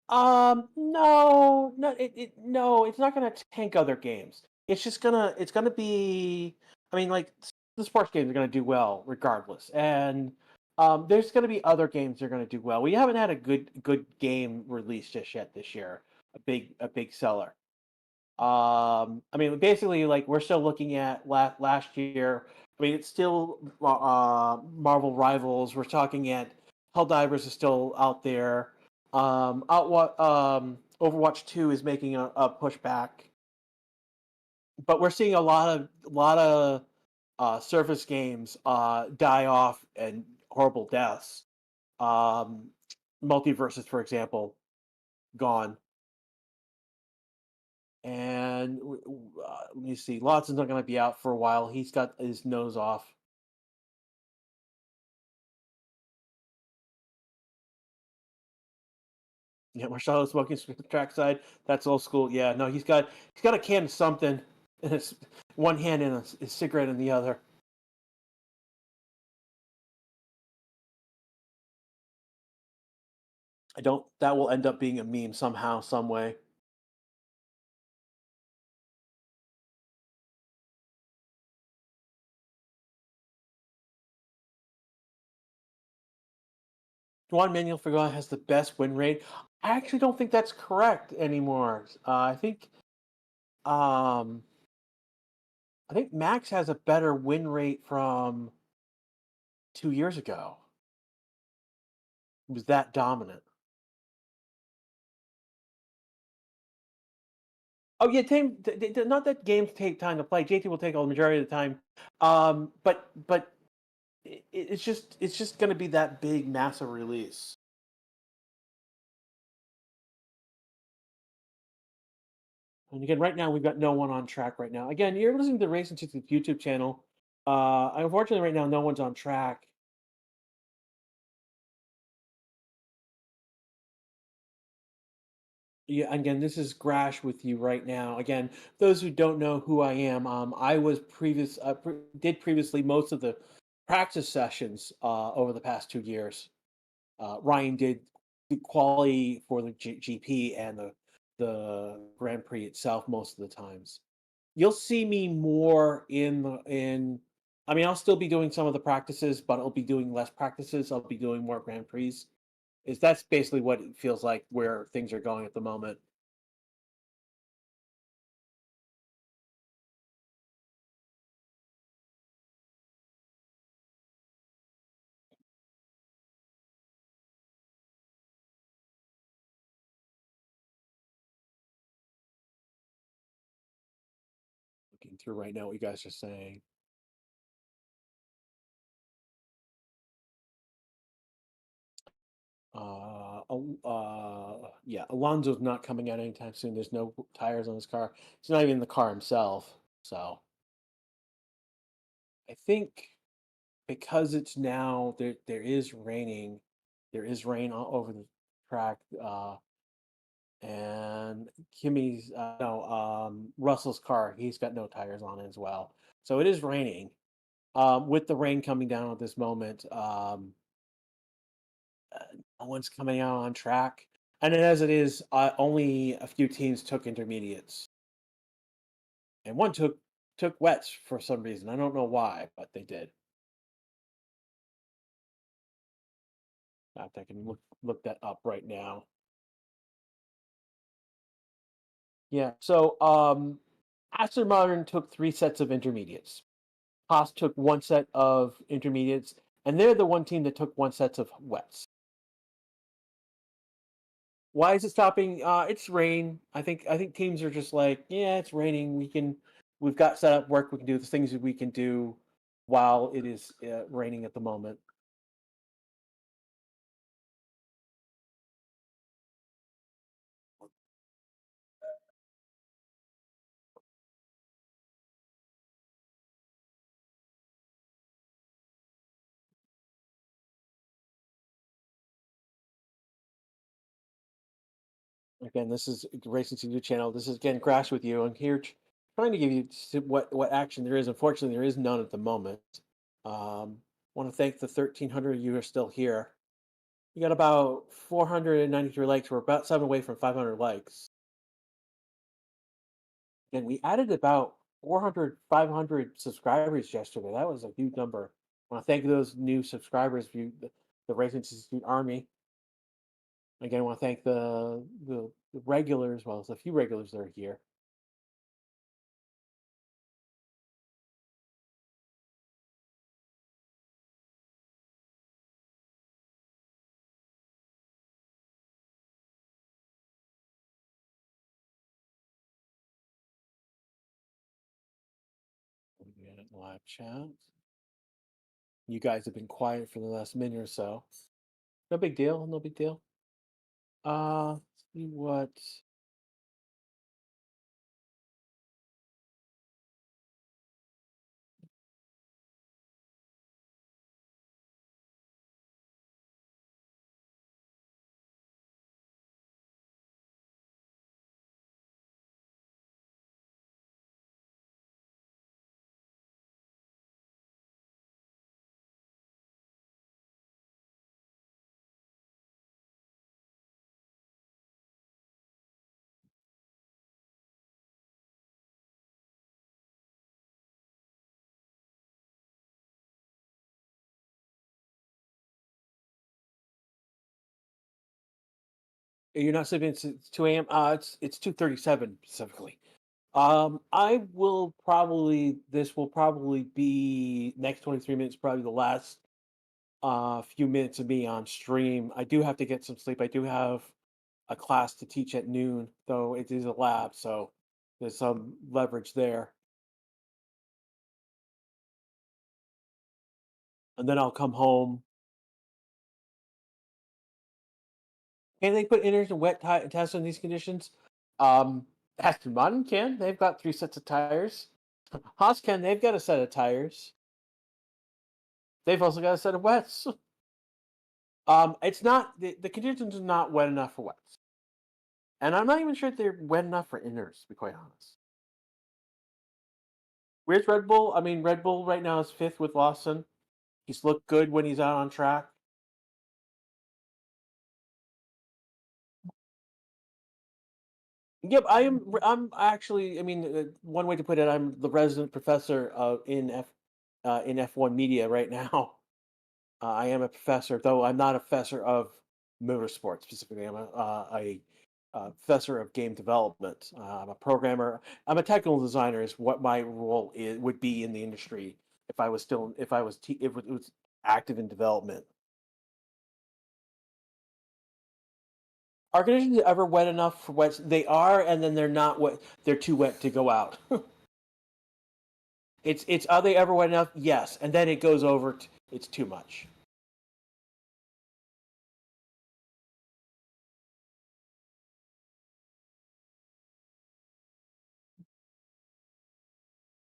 No, no, no, it's not gonna tank other games. It's gonna be. I mean, like the sports games are gonna do well regardless, and There's going to be other games that are going to do well. We haven't had a good game released just yet this year. A big seller. I mean, basically, like we're still looking at last year. I mean, it's still Marvel Rivals. We're talking at Helldivers is still out there. Overwatch 2 is making a pushback, but we're seeing a lot of Surface games die off and horrible deaths. Um, Multiverses, for example, gone. And let me see. Lotson's not going to be out for a while. He's got his nose off. Yeah, Marcelo smoking trackside. That's old school. Yeah, no, he's got a can of something in his one hand and a cigarette in the other. I don't. That will end up being a meme somehow, some way. 1 Manuel Figueroa has the best win rate. I actually don't think that's correct anymore. Um, I think Max has a better win rate from 2 years ago. He was that dominant. Oh yeah, not that games take time to play. JT will take all the majority of the time. But it's just going to be that big massive release. And again, right now we've got no one on track right now. Again, you're listening to Racing to the YouTube channel. Unfortunately, right now no one's on track. Yeah, again, this is Grash with you right now. Again, those who don't know who I am, I was did previously most of the practice sessions over the past 2 years. Ryan did the quality for the GP and the Grand Prix itself most of the times. You'll see me more in. I mean, I'll still be doing some of the practices, but I'll be doing less practices. I'll be doing more Grand Prix. Is That's basically what it feels like where things are going at the moment. Looking through right now what you guys are saying. Yeah, Alonso's not coming out anytime soon. There's no tires on his car. He's not even in the car himself. So I think because it's now there is raining, there is rain all over the track. And Kimmy's no Russell's car, he's got no tires on it as well. So it is raining. With the rain coming down at this moment, no one's coming out on track. And as it is, only a few teams took intermediates, and one took wets for some reason. I don't know why, but they did. I can look that up right now. Yeah. So Aston Martin took 3 sets of intermediates. Haas took 1 set of intermediates, and they're the one team that took 1 set of wets. Why is it stopping? It's rain. I think teams are just like, yeah, it's raining. We've got set up work. We can do the things that we can do while it is raining at the moment. Again, this is Racing to New Channel. This is again Crash with you. I'm here trying to give you what action there is. Unfortunately, there is none at the moment. Want to thank the 1,300 of you who are still here. You got about 493 likes. We're about 7 away from 500 likes. And we added about 400, 500 subscribers yesterday. That was a huge number. I want to thank those new subscribers, the Race Institute Army. Again, I want to thank the regulars, well, there's a few regulars that are here. Live chat. You guys have been quiet for the last minute or so. No big deal. No big deal. See what. You're not sleeping. It's 2 a.m. It's 2:37 specifically. I will probably. This will probably be next 23 minutes. Probably the last few minutes of me on stream. I do have to get some sleep. I do have a class to teach at noon, though it is a lab, so there's some leverage there. And then I'll come home. Can they put inners and wet tests in these conditions? Aston Martin can. They've got 3 sets of tires. Haas can. They've got a set of tires. They've also got a set of wets. It's not the conditions are not wet enough for wets, and I'm not even sure if they're wet enough for inners. To be quite honest. Where's Red Bull? I mean, Red Bull right now is fifth with Lawson. He's looked good when he's out on track. Yep, I'm actually. I mean, one way to put it, I'm the resident professor in F1 media right now. I am a professor, though I'm not a professor of motorsport specifically. I'm a professor of game development. I'm a programmer. I'm a technical designer. Is what my role would be in the industry if I was still if I was if it was active in development. Are conditions ever wet enough for wets? They are, and then they're not wet. They're too wet to go out. It's are they ever wet enough? Yes, and then it goes over. It's too much.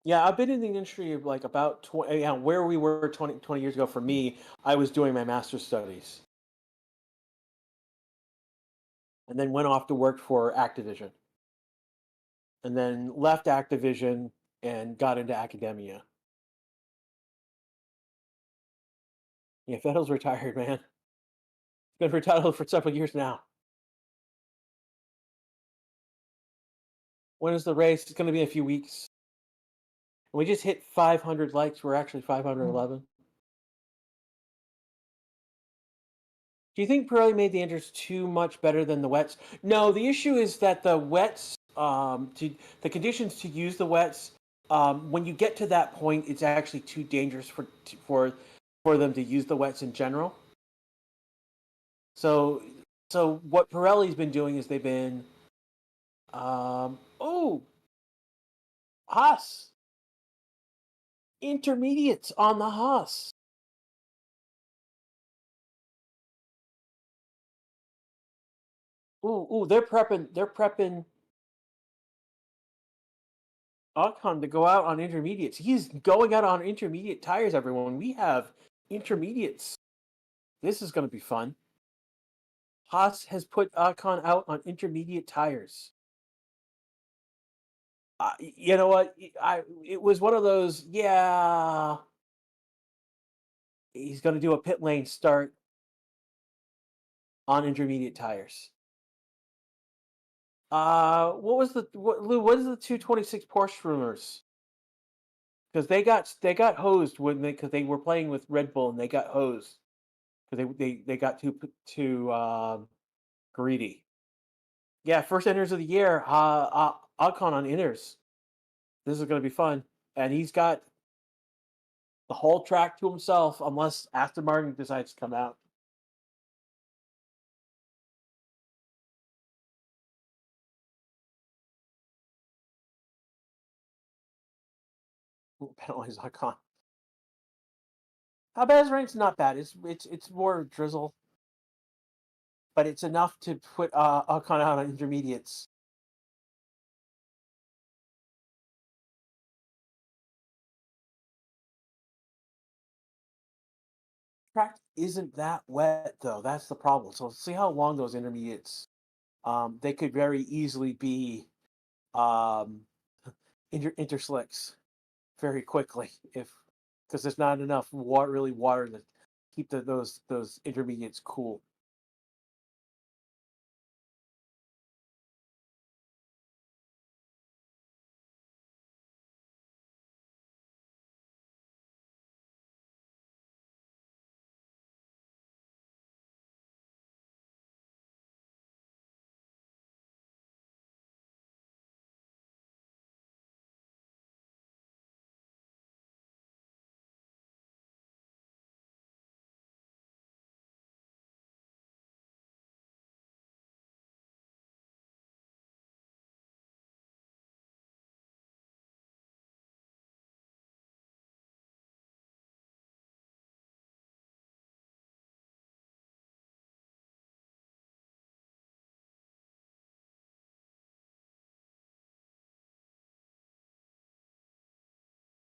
Yeah, I've been in the industry of like about 20, yeah, where we were 20 years ago. For me, I was doing my master's studies and then went off to work for Activision and then left Activision and got into academia. Yeah, Vettel's retired, man. He's been retired for several years now. When is the race? It's going to be a few weeks. We just hit 500 likes. We're actually 511. Do you think Pirelli made the Inters too much better than the wets? No, the issue is that the wets, the conditions to use the wets, when you get to that point, it's actually too dangerous for them to use the wets in general. So, so what Pirelli's been doing is they've been, oh, Haas intermediates on the Haas. They're prepping. They're prepping Ocon to go out on intermediates. He's going out on intermediate tires, everyone. We have intermediates. This is going to be fun. Haas has put Ocon out on intermediate tires. You know what? It was one of those. Yeah, he's going to do a pit lane start on intermediate tires. What was the Lou? What is the 226 Porsche rumors? because they got hosed when they were playing with Red Bull and they got hosed because they got too greedy. Yeah, first inners of the year, Ocon on inners. This is going to be fun, and he's got the whole track to himself unless Aston Martin decides to come out. Ooh, penalties Ocon. How bad is rank's not bad. It's more drizzle, but it's enough to put Ocon out on intermediates. Track isn't that wet though. That's the problem. So see how long those intermediates. They could very easily be um, interslicks very quickly if because there's not enough water to keep those intermediates cool.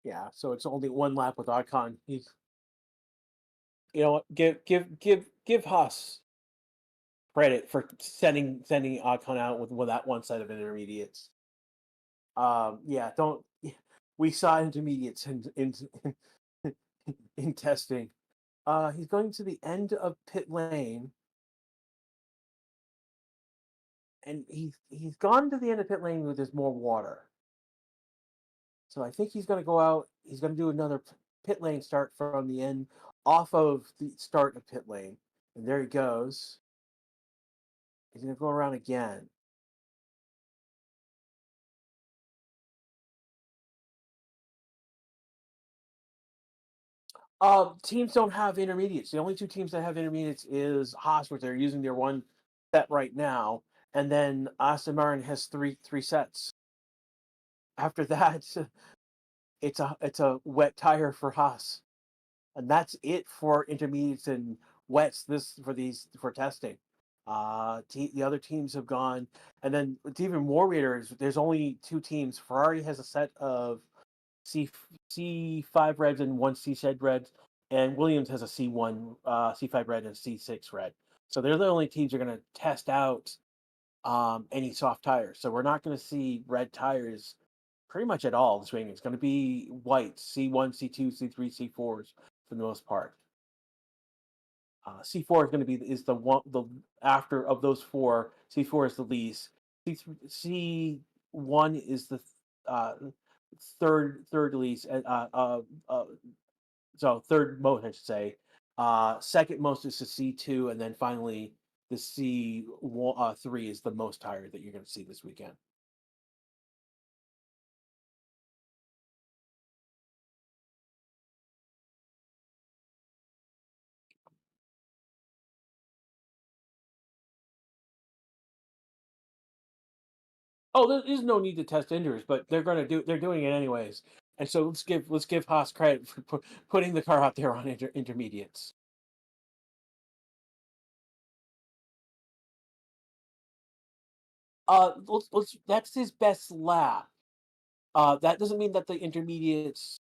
Yeah, so it's only one lap with Ocon. He's you know what? Give Haas credit for sending Ocon out with that one set of intermediates. Yeah, don't. We saw intermediates in testing. He's going to the end of pit lane, and he's gone to the end of pit lane where there's more water. So I think he's going to go out. He's going to do another pit lane start from the end, off of the start of pit lane, and there he goes. He's going to go around again. Teams don't have intermediates. The only two teams that have intermediates is Haas, which they're using their one set right now, and then Aston Martin has three sets. After that, it's a wet tire for Haas, and that's it for intermediates and wets. This for these for testing. The other teams have gone, and then it's even more weirder. There's only two teams. Ferrari has a set of C C5 reds and one C6 red, and Williams has a C1 C5 red and C6 red. So they're the only teams that are going to test out any soft tires. So we're not going to see red tires pretty much at all this weekend. It's going to be white C1, C2, C3, C4s for the most part. C4 is going to be is the one the after of those four. C4 is the least. C1 is the uh, third least. So third most, I should say. Second most is the C2, and then finally the C3 is the most tired that you're going to see this weekend. Oh, there is no need to test injuries, but they're doing it anyways. And so let's give Haas credit for putting the car out there on intermediates. Let's that's his best lap. That doesn't mean that the intermediates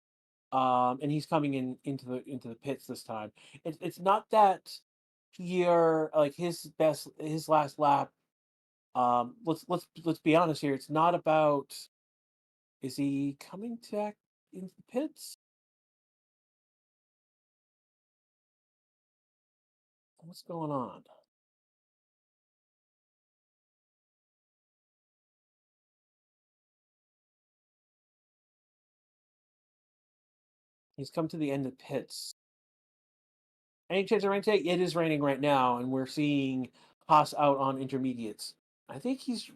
and he's coming into the pits this time. It's not that here like his last lap. Let's be honest here. It's not about is he coming back into the pits? What's going on? He's come to the end of pits. Any chance of rain today? It is raining right now, and we're seeing Haas out on intermediates. I think he's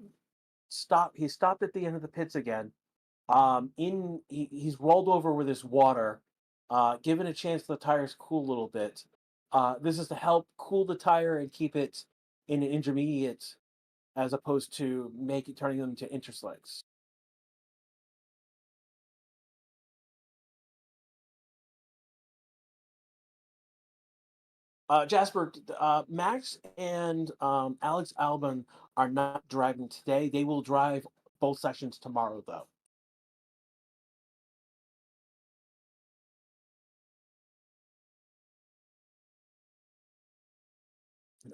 stopped. He stopped at the end of the pits again. He's rolled over with his water, given a chance the tires cool a little bit. This is to help cool the tire and keep it in an intermediate, as opposed to make it turning them into interslicks. Jasper, Max and Alex Albon are not driving today. They will drive both sessions tomorrow, though.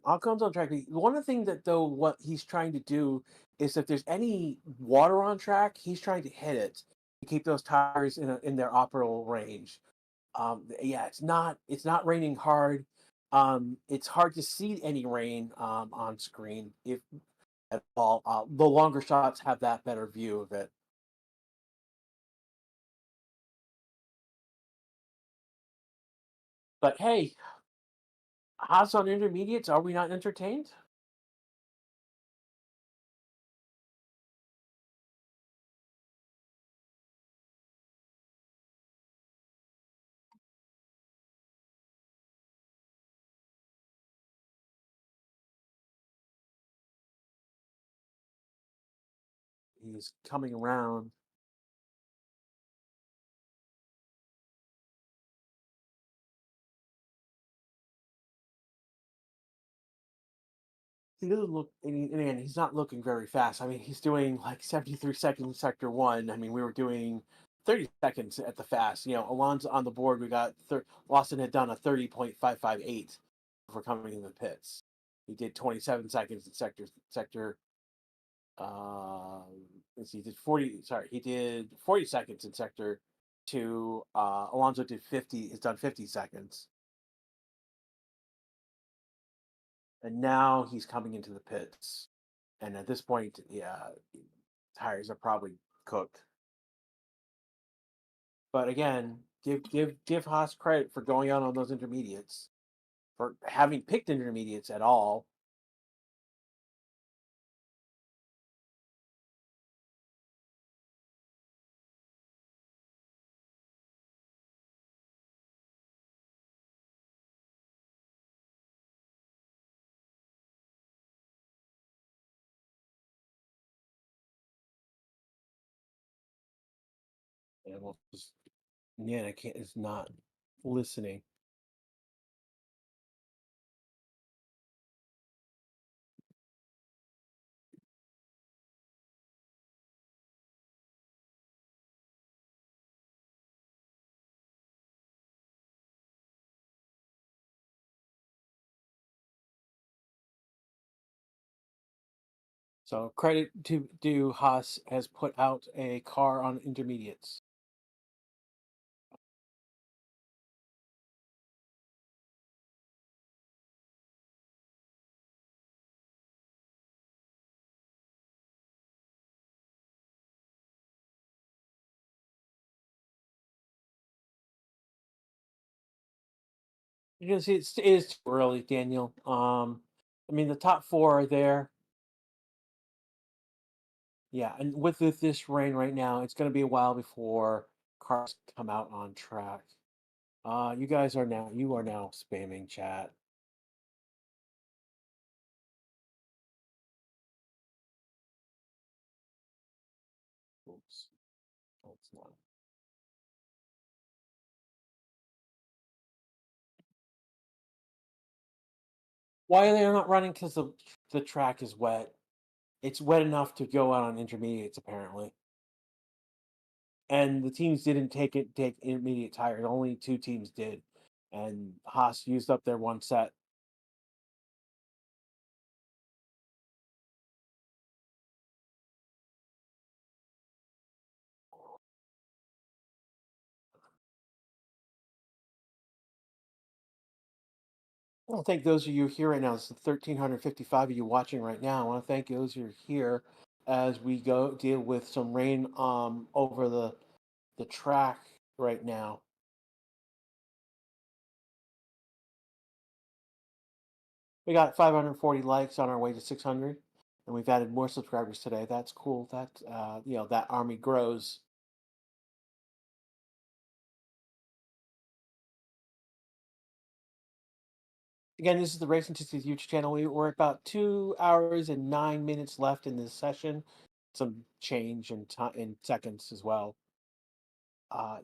Alcon's on track. One of the things that though what he's trying to do is if there's any water on track, he's trying to hit it to keep those tires in their operable range. Yeah, it's not raining hard. It's hard to see any rain on screen if at all. The longer shots have that better view of it. But hey, Haas on intermediates, are we not entertained? He's coming around. He doesn't look, and again, he's not looking very fast. I mean, he's doing like 73 seconds in sector one. I mean, we were doing 30 seconds at the fast. Alonso on the board, we got Lawson had done a 30.558 for coming in the pits. He did 27 seconds in sector. Uh, let's see, he did 40. Sorry, he did 40 seconds in sector two. Alonso did 50. Has done 50 seconds, and now he's coming into the pits. And at this point, yeah, tires are probably cooked. But again, give Haas credit for going out on those intermediates, for having picked intermediates at all. And we'll just, yeah, I can't. It's not listening. So credit to do Haas has put out a car on intermediates. You can see it is too early, Daniel. I mean the top four are there. Yeah, and with this rain right now, it's going to be a while before cars come out on track. You are now spamming chat. Oops. That's not. Why are they not running? Because the track is wet. It's wet enough to go out on intermediates apparently, and the teams didn't take intermediate tires. Only two teams did, and Haas used up their one set. I want to thank those of you here right now. It's 1,355 of you watching right now. I want to thank those who are here as we go deal with some rain over the track right now. We got 540 likes on our way to 600, and we've added more subscribers today. That's cool. That that army grows. Again, this is the Racing Tixie's YouTube channel. We're about 2 hours and 9 minutes left in this session. Some change in time in seconds as well.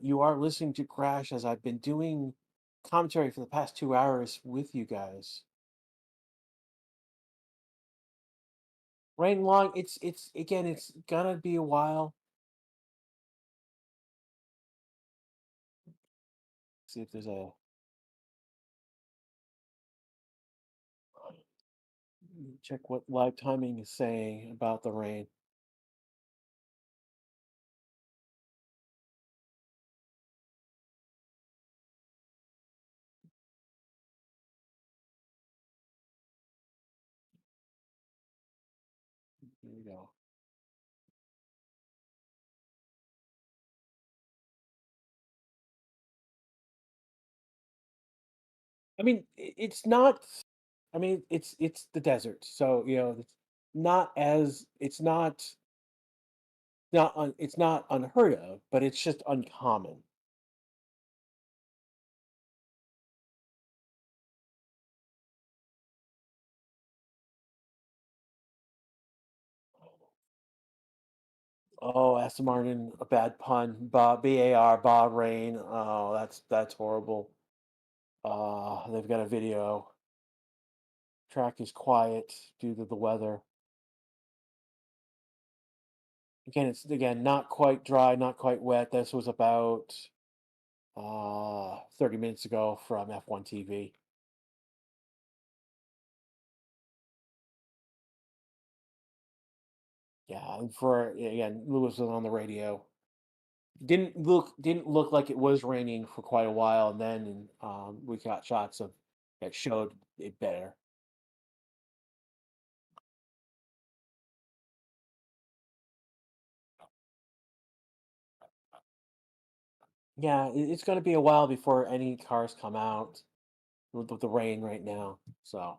You are listening to Crash as I've been doing commentary for the past 2 hours with you guys. Right along, it's again, it's gonna be a while. See if there's a check what live timing is saying about the rain. Here we go. I mean, it's not. I mean, it's the desert, so it's it's not unheard of, but it's just uncommon. Oh, Aston Martin, a bad pun. BAR, Bahrain. Oh, that's horrible. They've got a video. Track is quiet due to the weather. Again, it's again not quite dry, not quite wet. This was about 30 minutes ago from F1 TV. Yeah, and for again, Lewis was on the radio. Didn't look like it was raining for quite a while, and then we got shots of that showed it better. Yeah, it's going to be a while before any cars come out with the rain right now. So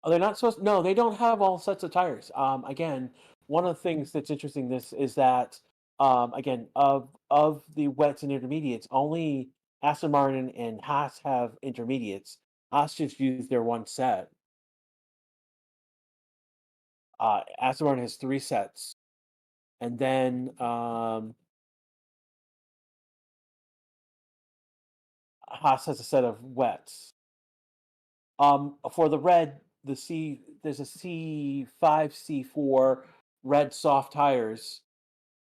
oh, they're not supposed. No, they don't have all sets of tires. Again, one of the things that's interesting this is that again of the wets and intermediates, only Aston Martin and Haas have intermediates. Haas just used their one set. Aston Martin has three sets, and then Haas has a set of wets. For the red, there's a C5, C4 red soft tires.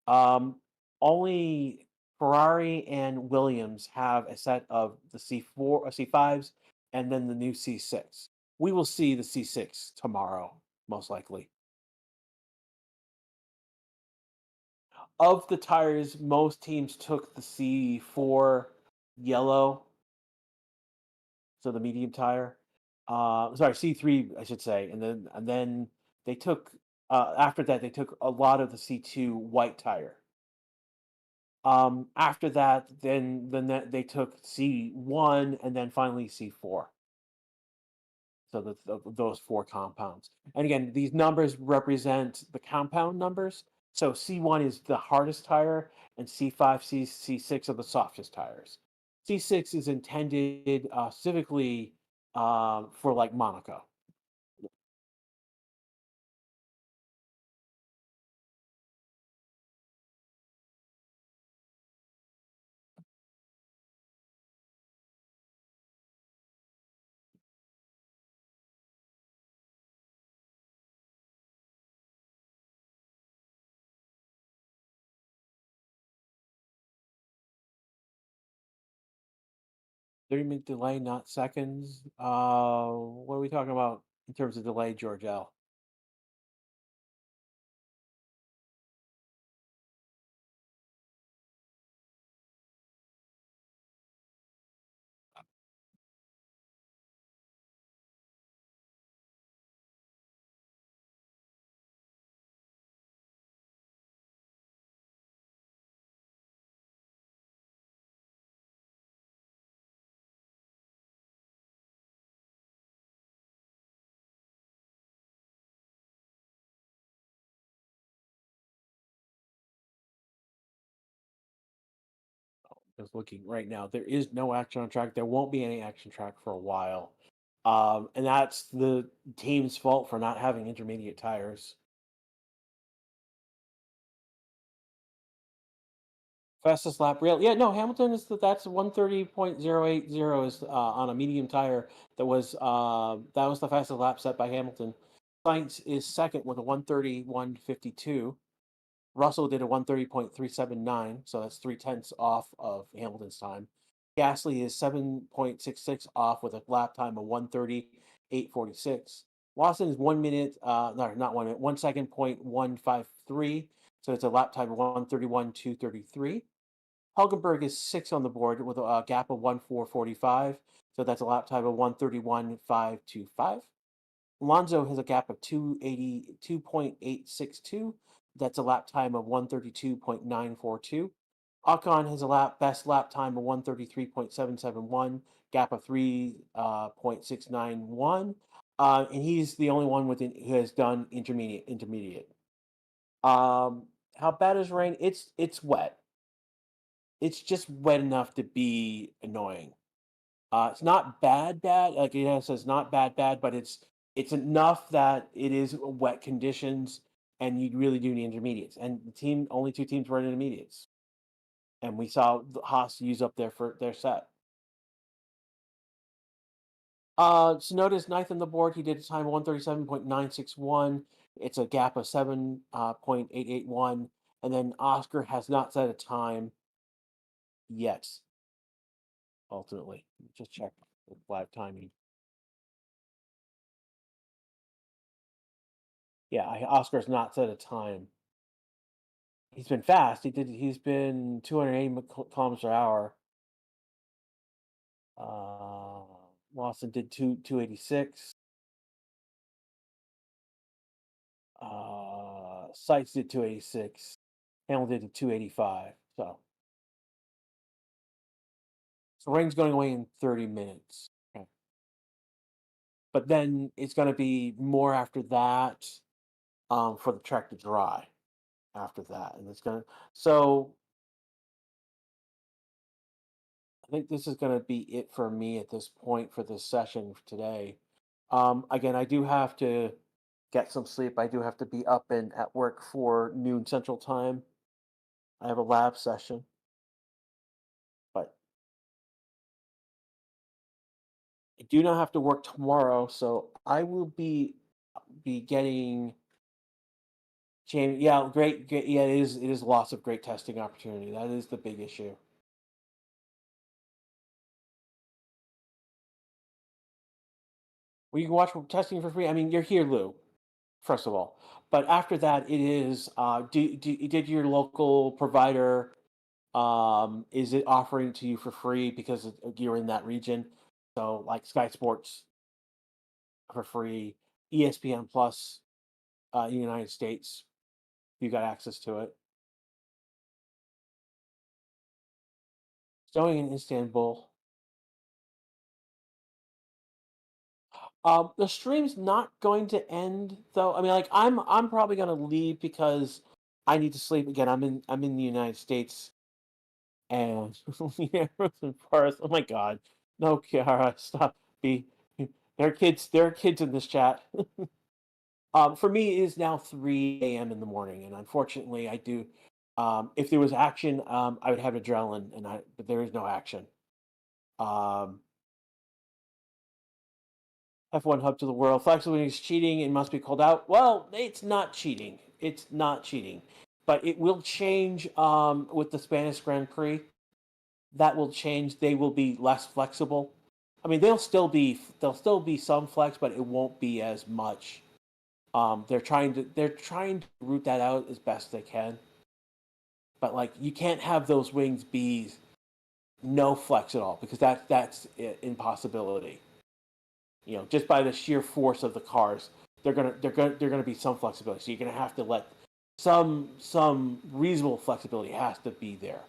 Um, Only Ferrari and Williams have a set of the C4, C5s, and then the new C6. We will see the C6 tomorrow, most likely. Of the tires, most teams took the C4 yellow, so the medium tire. Sorry, C3, I should say, and then they took after that they took a lot of the C2 white tire. After that, they took C1 and then finally C4. So those four compounds. And again, these numbers represent the compound numbers. So C1 is the hardest tire, and C5, C6 are the softest tires. C6 is intended specifically for like Monaco. 30-minute delay, not seconds. What are we talking about in terms of delay, George L? Just looking right now, there is no action on track. There won't be any action track for a while. And that's the team's fault for not having intermediate tires. Fastest lap real. Yeah, no, Hamilton is that's 1:30.080 is on a medium tire. That was the fastest lap set by Hamilton. Sainz is second with a 1:31.52. Russell did a 1:30.379, so that's 3/10 off of Hamilton's time. Gasly is 7.66 off with a lap time of 1:30.846. Lawson is 1 minute, no, not 1 minute, 1 second point 153, so it's a lap time of 1:31.233. Hulkenberg is six on the board with a gap of 1:445, so that's a lap time of 1:31.525. Alonso has a gap of 282.862. That's a lap time of 1:32.942. Ocon has a best lap time of 1:33.771, gap of 3.691. And he's the only one who has done intermediate. How bad is rain? It's wet. It's just wet enough to be annoying. It's not bad, like it says not bad, but it's enough that it is wet conditions, and you really do need intermediates. And the team only two teams were in intermediates, and we saw the Haas use up their set. Tsunoda's ninth on the board. He did a time of 1:37.961. It's a gap of 7.881, and then Oscar has not set a time yet. Ultimately, just check the live timing. Yeah, Oscar's not set a time. He's been fast. He's been 280 kilometers per hour. Uh, Lawson did 286. Sykes did 286. Hamilton did 285. So rain's going away in 30 minutes. Okay. But then it's going to be more after that, for the track to dry after that, and it's going to. So I think this is going to be it for me at this point for this session today. Again, I do have to get some sleep. I do have to be up and at work for noon Central Time. I have a lab session, but I do not have to work tomorrow, so I will be getting. Yeah, great. Yeah, it is lots of great testing opportunity. That is the big issue. Well, you can watch testing for free. I mean, you're here, Lou. First of all, but after that, it is. Did your local provider, is it offering to you for free because you're in that region? So like Sky Sports for free, ESPN Plus, in the United States, you got access to it. Showing in Istanbul. The stream's not going to end though. I mean, like I'm probably gonna leave because I need to sleep again. I'm in the United States, and yeah, Rosen Forest. Oh my God, no, Kiara, stop. Be there are kids in this chat. For me, it is now 3 a.m. in the morning, and unfortunately, I do. If there was action, I would have adrenaline, but there is no action. Um, F1 hub to the world. Flexibility is cheating and must be called out. Well, it's not cheating. It's not cheating, but it will change with the Spanish Grand Prix. That will change. They will be less flexible. I mean, there'll still be some flex, but it won't be as much. They're trying to root that out as best they can. But like, you can't have those wings be no flex at all because that's impossibility. Just by the sheer force of the cars, they're gonna be some flexibility. So you're gonna have to let some reasonable flexibility has to be there.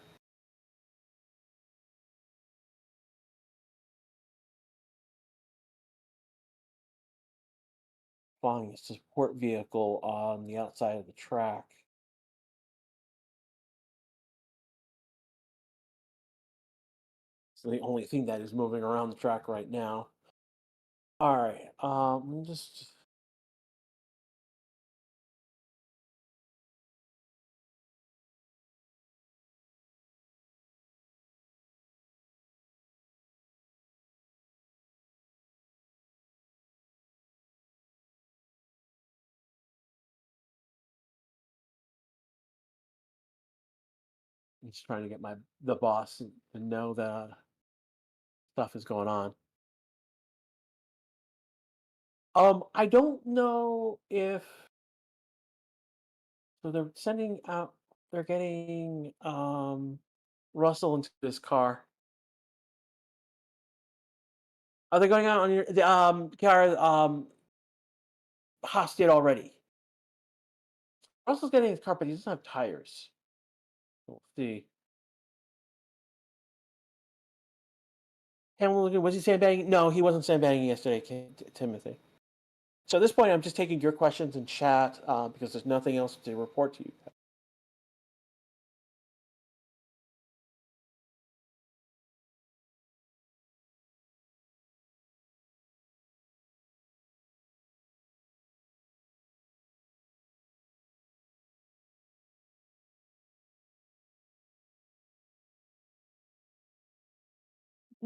Flying a support vehicle on the outside of the track. the only thing that is moving around the track right now. All right. I'm just trying to get the boss to know that stuff is going on. I don't know if so. They're sending out. They're getting Russell into this car. Are they going out on your the car? Haas did already. Russell's getting his car, but he doesn't have tires. We'll see. Hamilton, was he sandbagging? No, he wasn't sandbagging yesterday, Timothy. So at this point, I'm just taking your questions in chat because there's nothing else to report to you.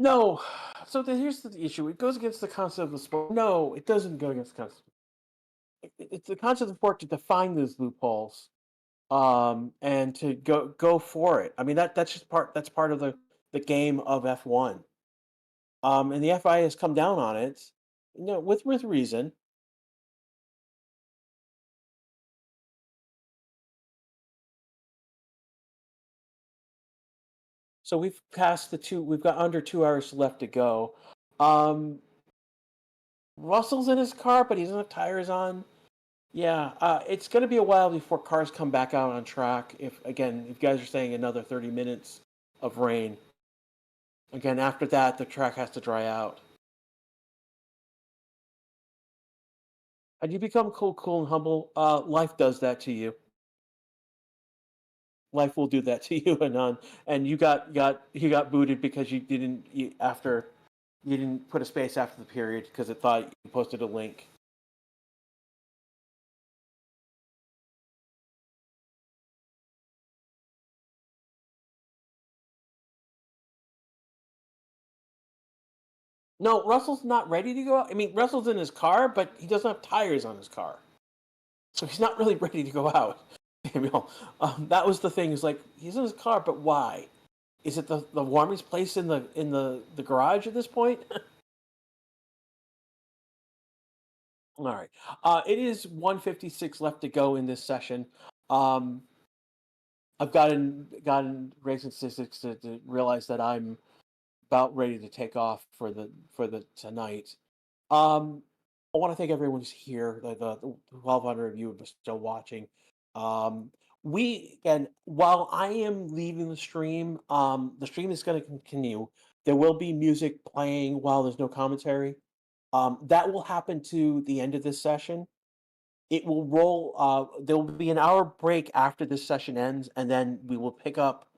No. So here's the issue. It goes against the concept of the sport. No, it doesn't go against the concept. It's the concept of the sport to define those loopholes and to go for it. I mean that's just part of the game of F1. And the FIA has come down on it, with reason. So we've passed the two. We've got under 2 hours left to go. Um, Russell's in his car, but he doesn't have tires on. Yeah, it's going to be a while before cars come back out on track. If you guys are saying another 30 minutes of rain, again after that the track has to dry out. And you become cool, and humble. Life does that to you. Life will do that to you, and you got booted because you didn't put a space after the period because it thought you posted a link. No, Russell's not ready to go out. I mean, Russell's in his car, but he doesn't have tires on his car, so he's not really ready to go out. Samuel, that was the thing. Is like he's in his car, but why? Is it the warmest place in the garage at this point? All right. It is 1:56 left to go in this session. Um, I've gotten racing statistics to realize that I'm about ready to take off for the tonight. Um, I want to thank everyone who's here. The 1,200 of you are still watching. Um, while I am leaving the stream is going to continue. There will be music playing while there's no commentary. That will happen to the end of this session. It will roll. There will be an hour break after this session ends, and then we will pick up.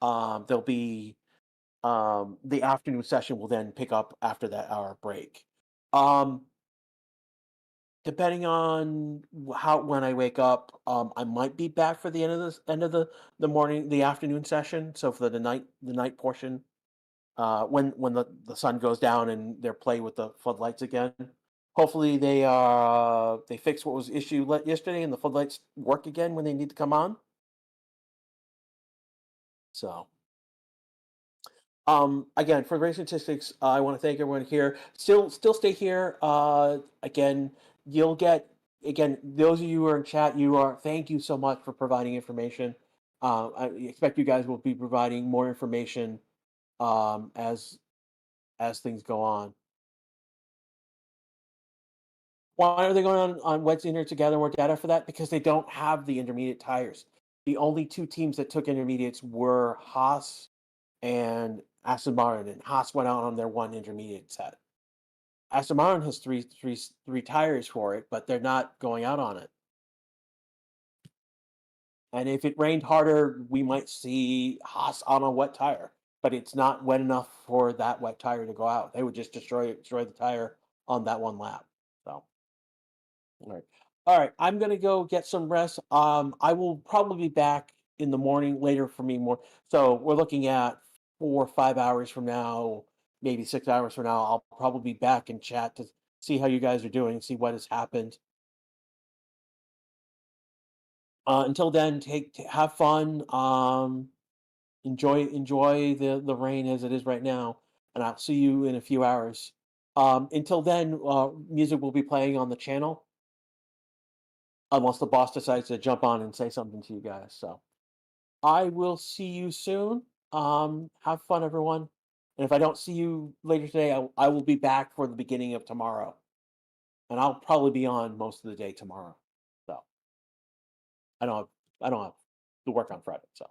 There'll be the afternoon session will then pick up after that hour break. Um, Depending on how when I wake up, I might be back for the end of the morning, the afternoon session. So for the night portion, when the sun goes down and they're play with the floodlights again. Hopefully they fix what was issued yesterday and the floodlights work again when they need to come on. So again, for racing statistics, I want to thank everyone here. Still stay here. Again, you'll get again those of you who are in chat. Thank you so much for providing information. I expect you guys will be providing more information as things go on. Why are they going on Wednesday night to gather more data for that? Because they don't have the intermediate tires. The only two teams that took intermediates were Haas and Aston Martin, and Haas went out on their one intermediate set. Aston Martin has three tires for it, but they're not going out on it. And if it rained harder, we might see Haas on a wet tire. but it's not wet enough for that wet tire to go out. They would just destroy the tire on that one lap. So, all right. All right, I'm gonna go get some rest. I will probably be back in the morning later for me more. So we're looking at 4 or 5 hours from now, maybe 6 hours from now. I'll probably be back and chat to see how you guys are doing, see what has happened. Until then, have fun. Enjoy the rain as it is right now, and I'll see you in a few hours. Until then, music will be playing on the channel unless the boss decides to jump on and say something to you guys. So I will see you soon. Have fun, everyone. And if I don't see you later today, I will be back for the beginning of tomorrow, and I'll probably be on most of the day tomorrow. So I don't have I don't have to work on Friday. So.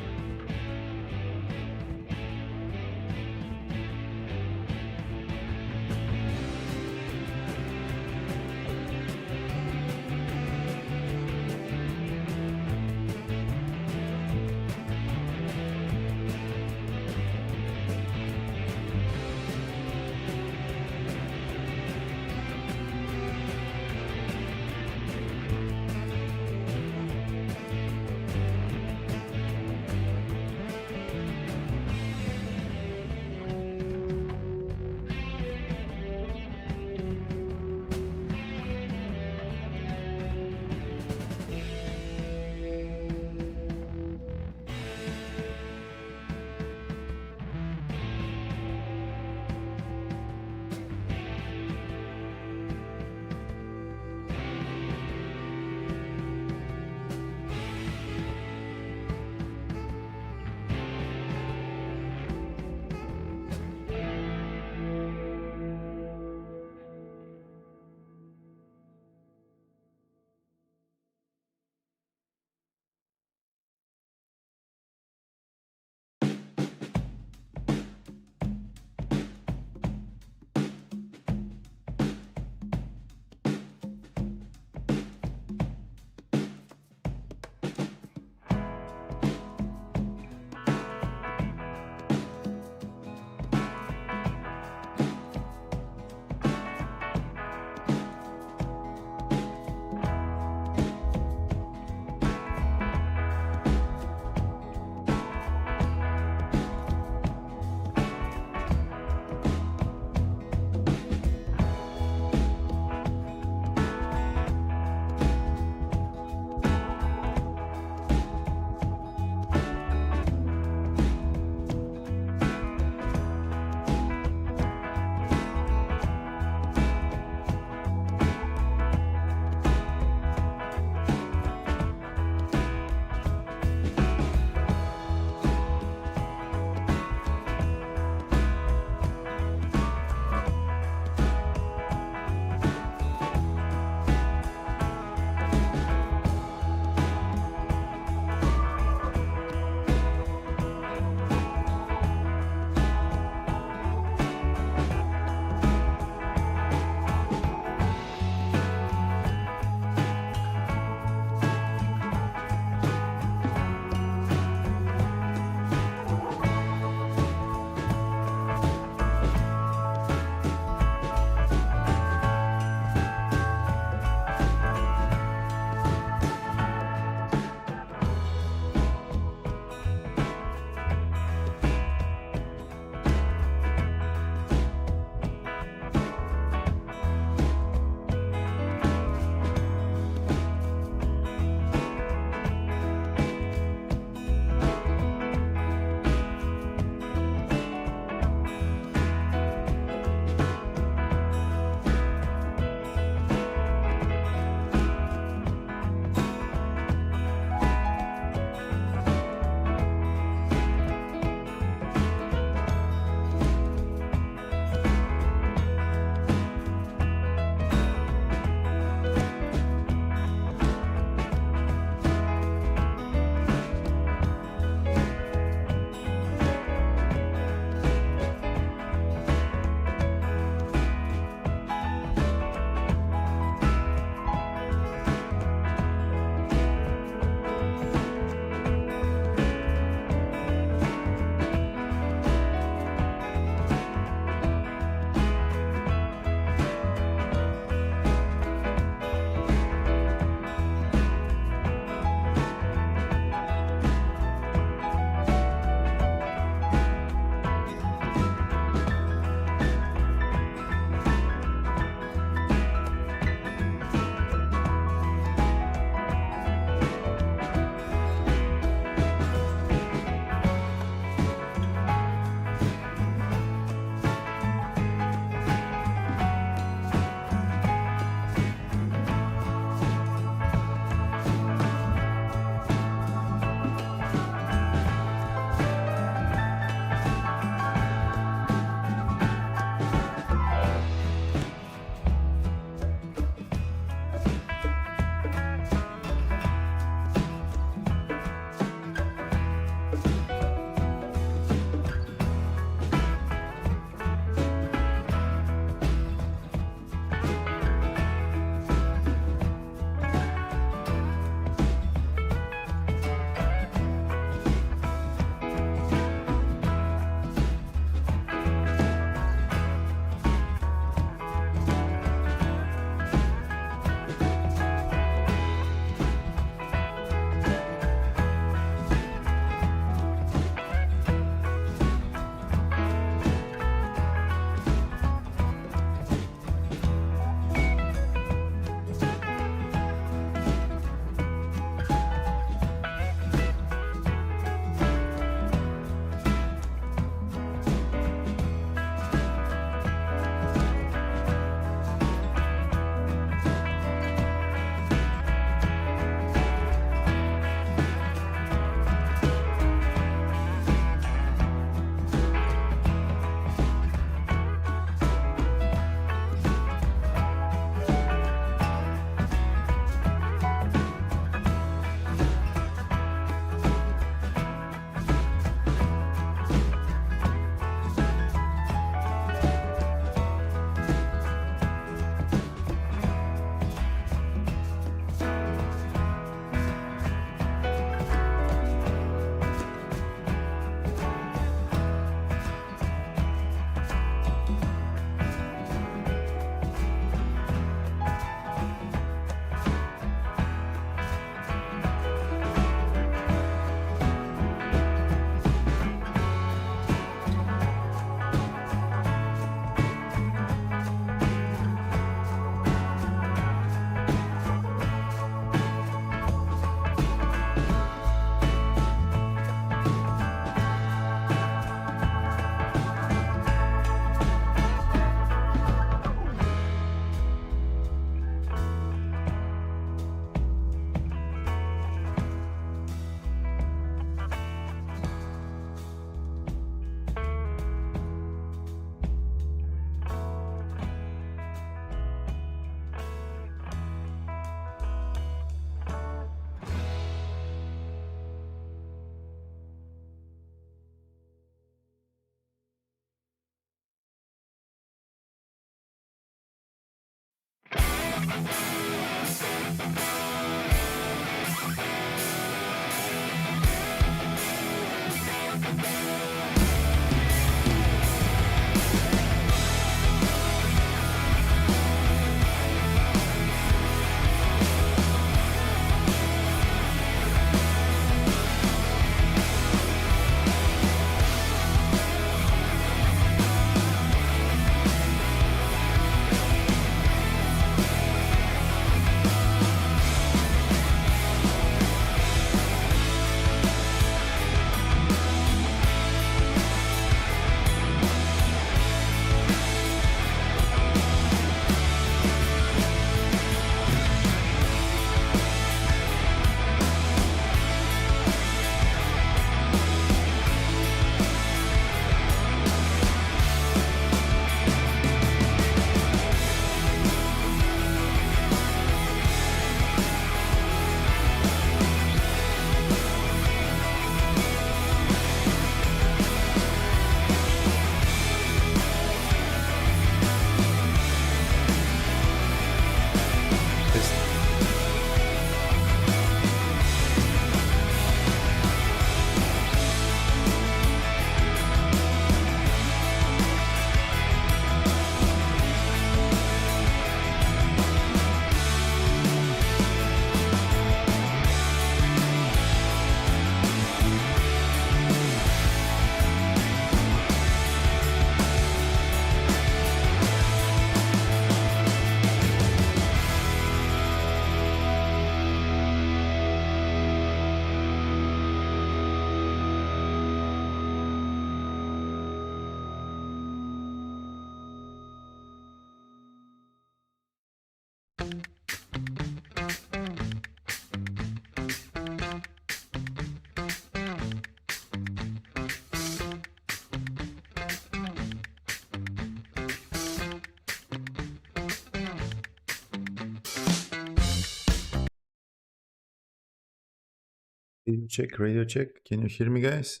Radio check. Can you hear me, guys?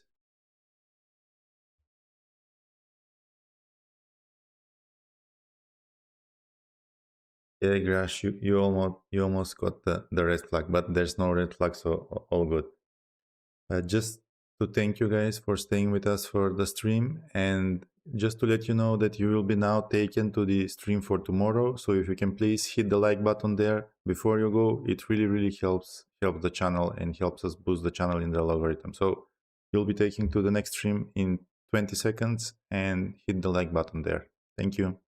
Yeah, Grash, you almost got the red flag, but there's no red flag, so all good. Just to thank you guys for staying with us for the stream, and just to let you know that you will be now taken to the stream for tomorrow. So if you can please hit the like button there before you go, it really helps the channel and helps us boost the channel in the algorithm. So you'll be taken to the next stream in 20 seconds, and hit the like button there. Thank you.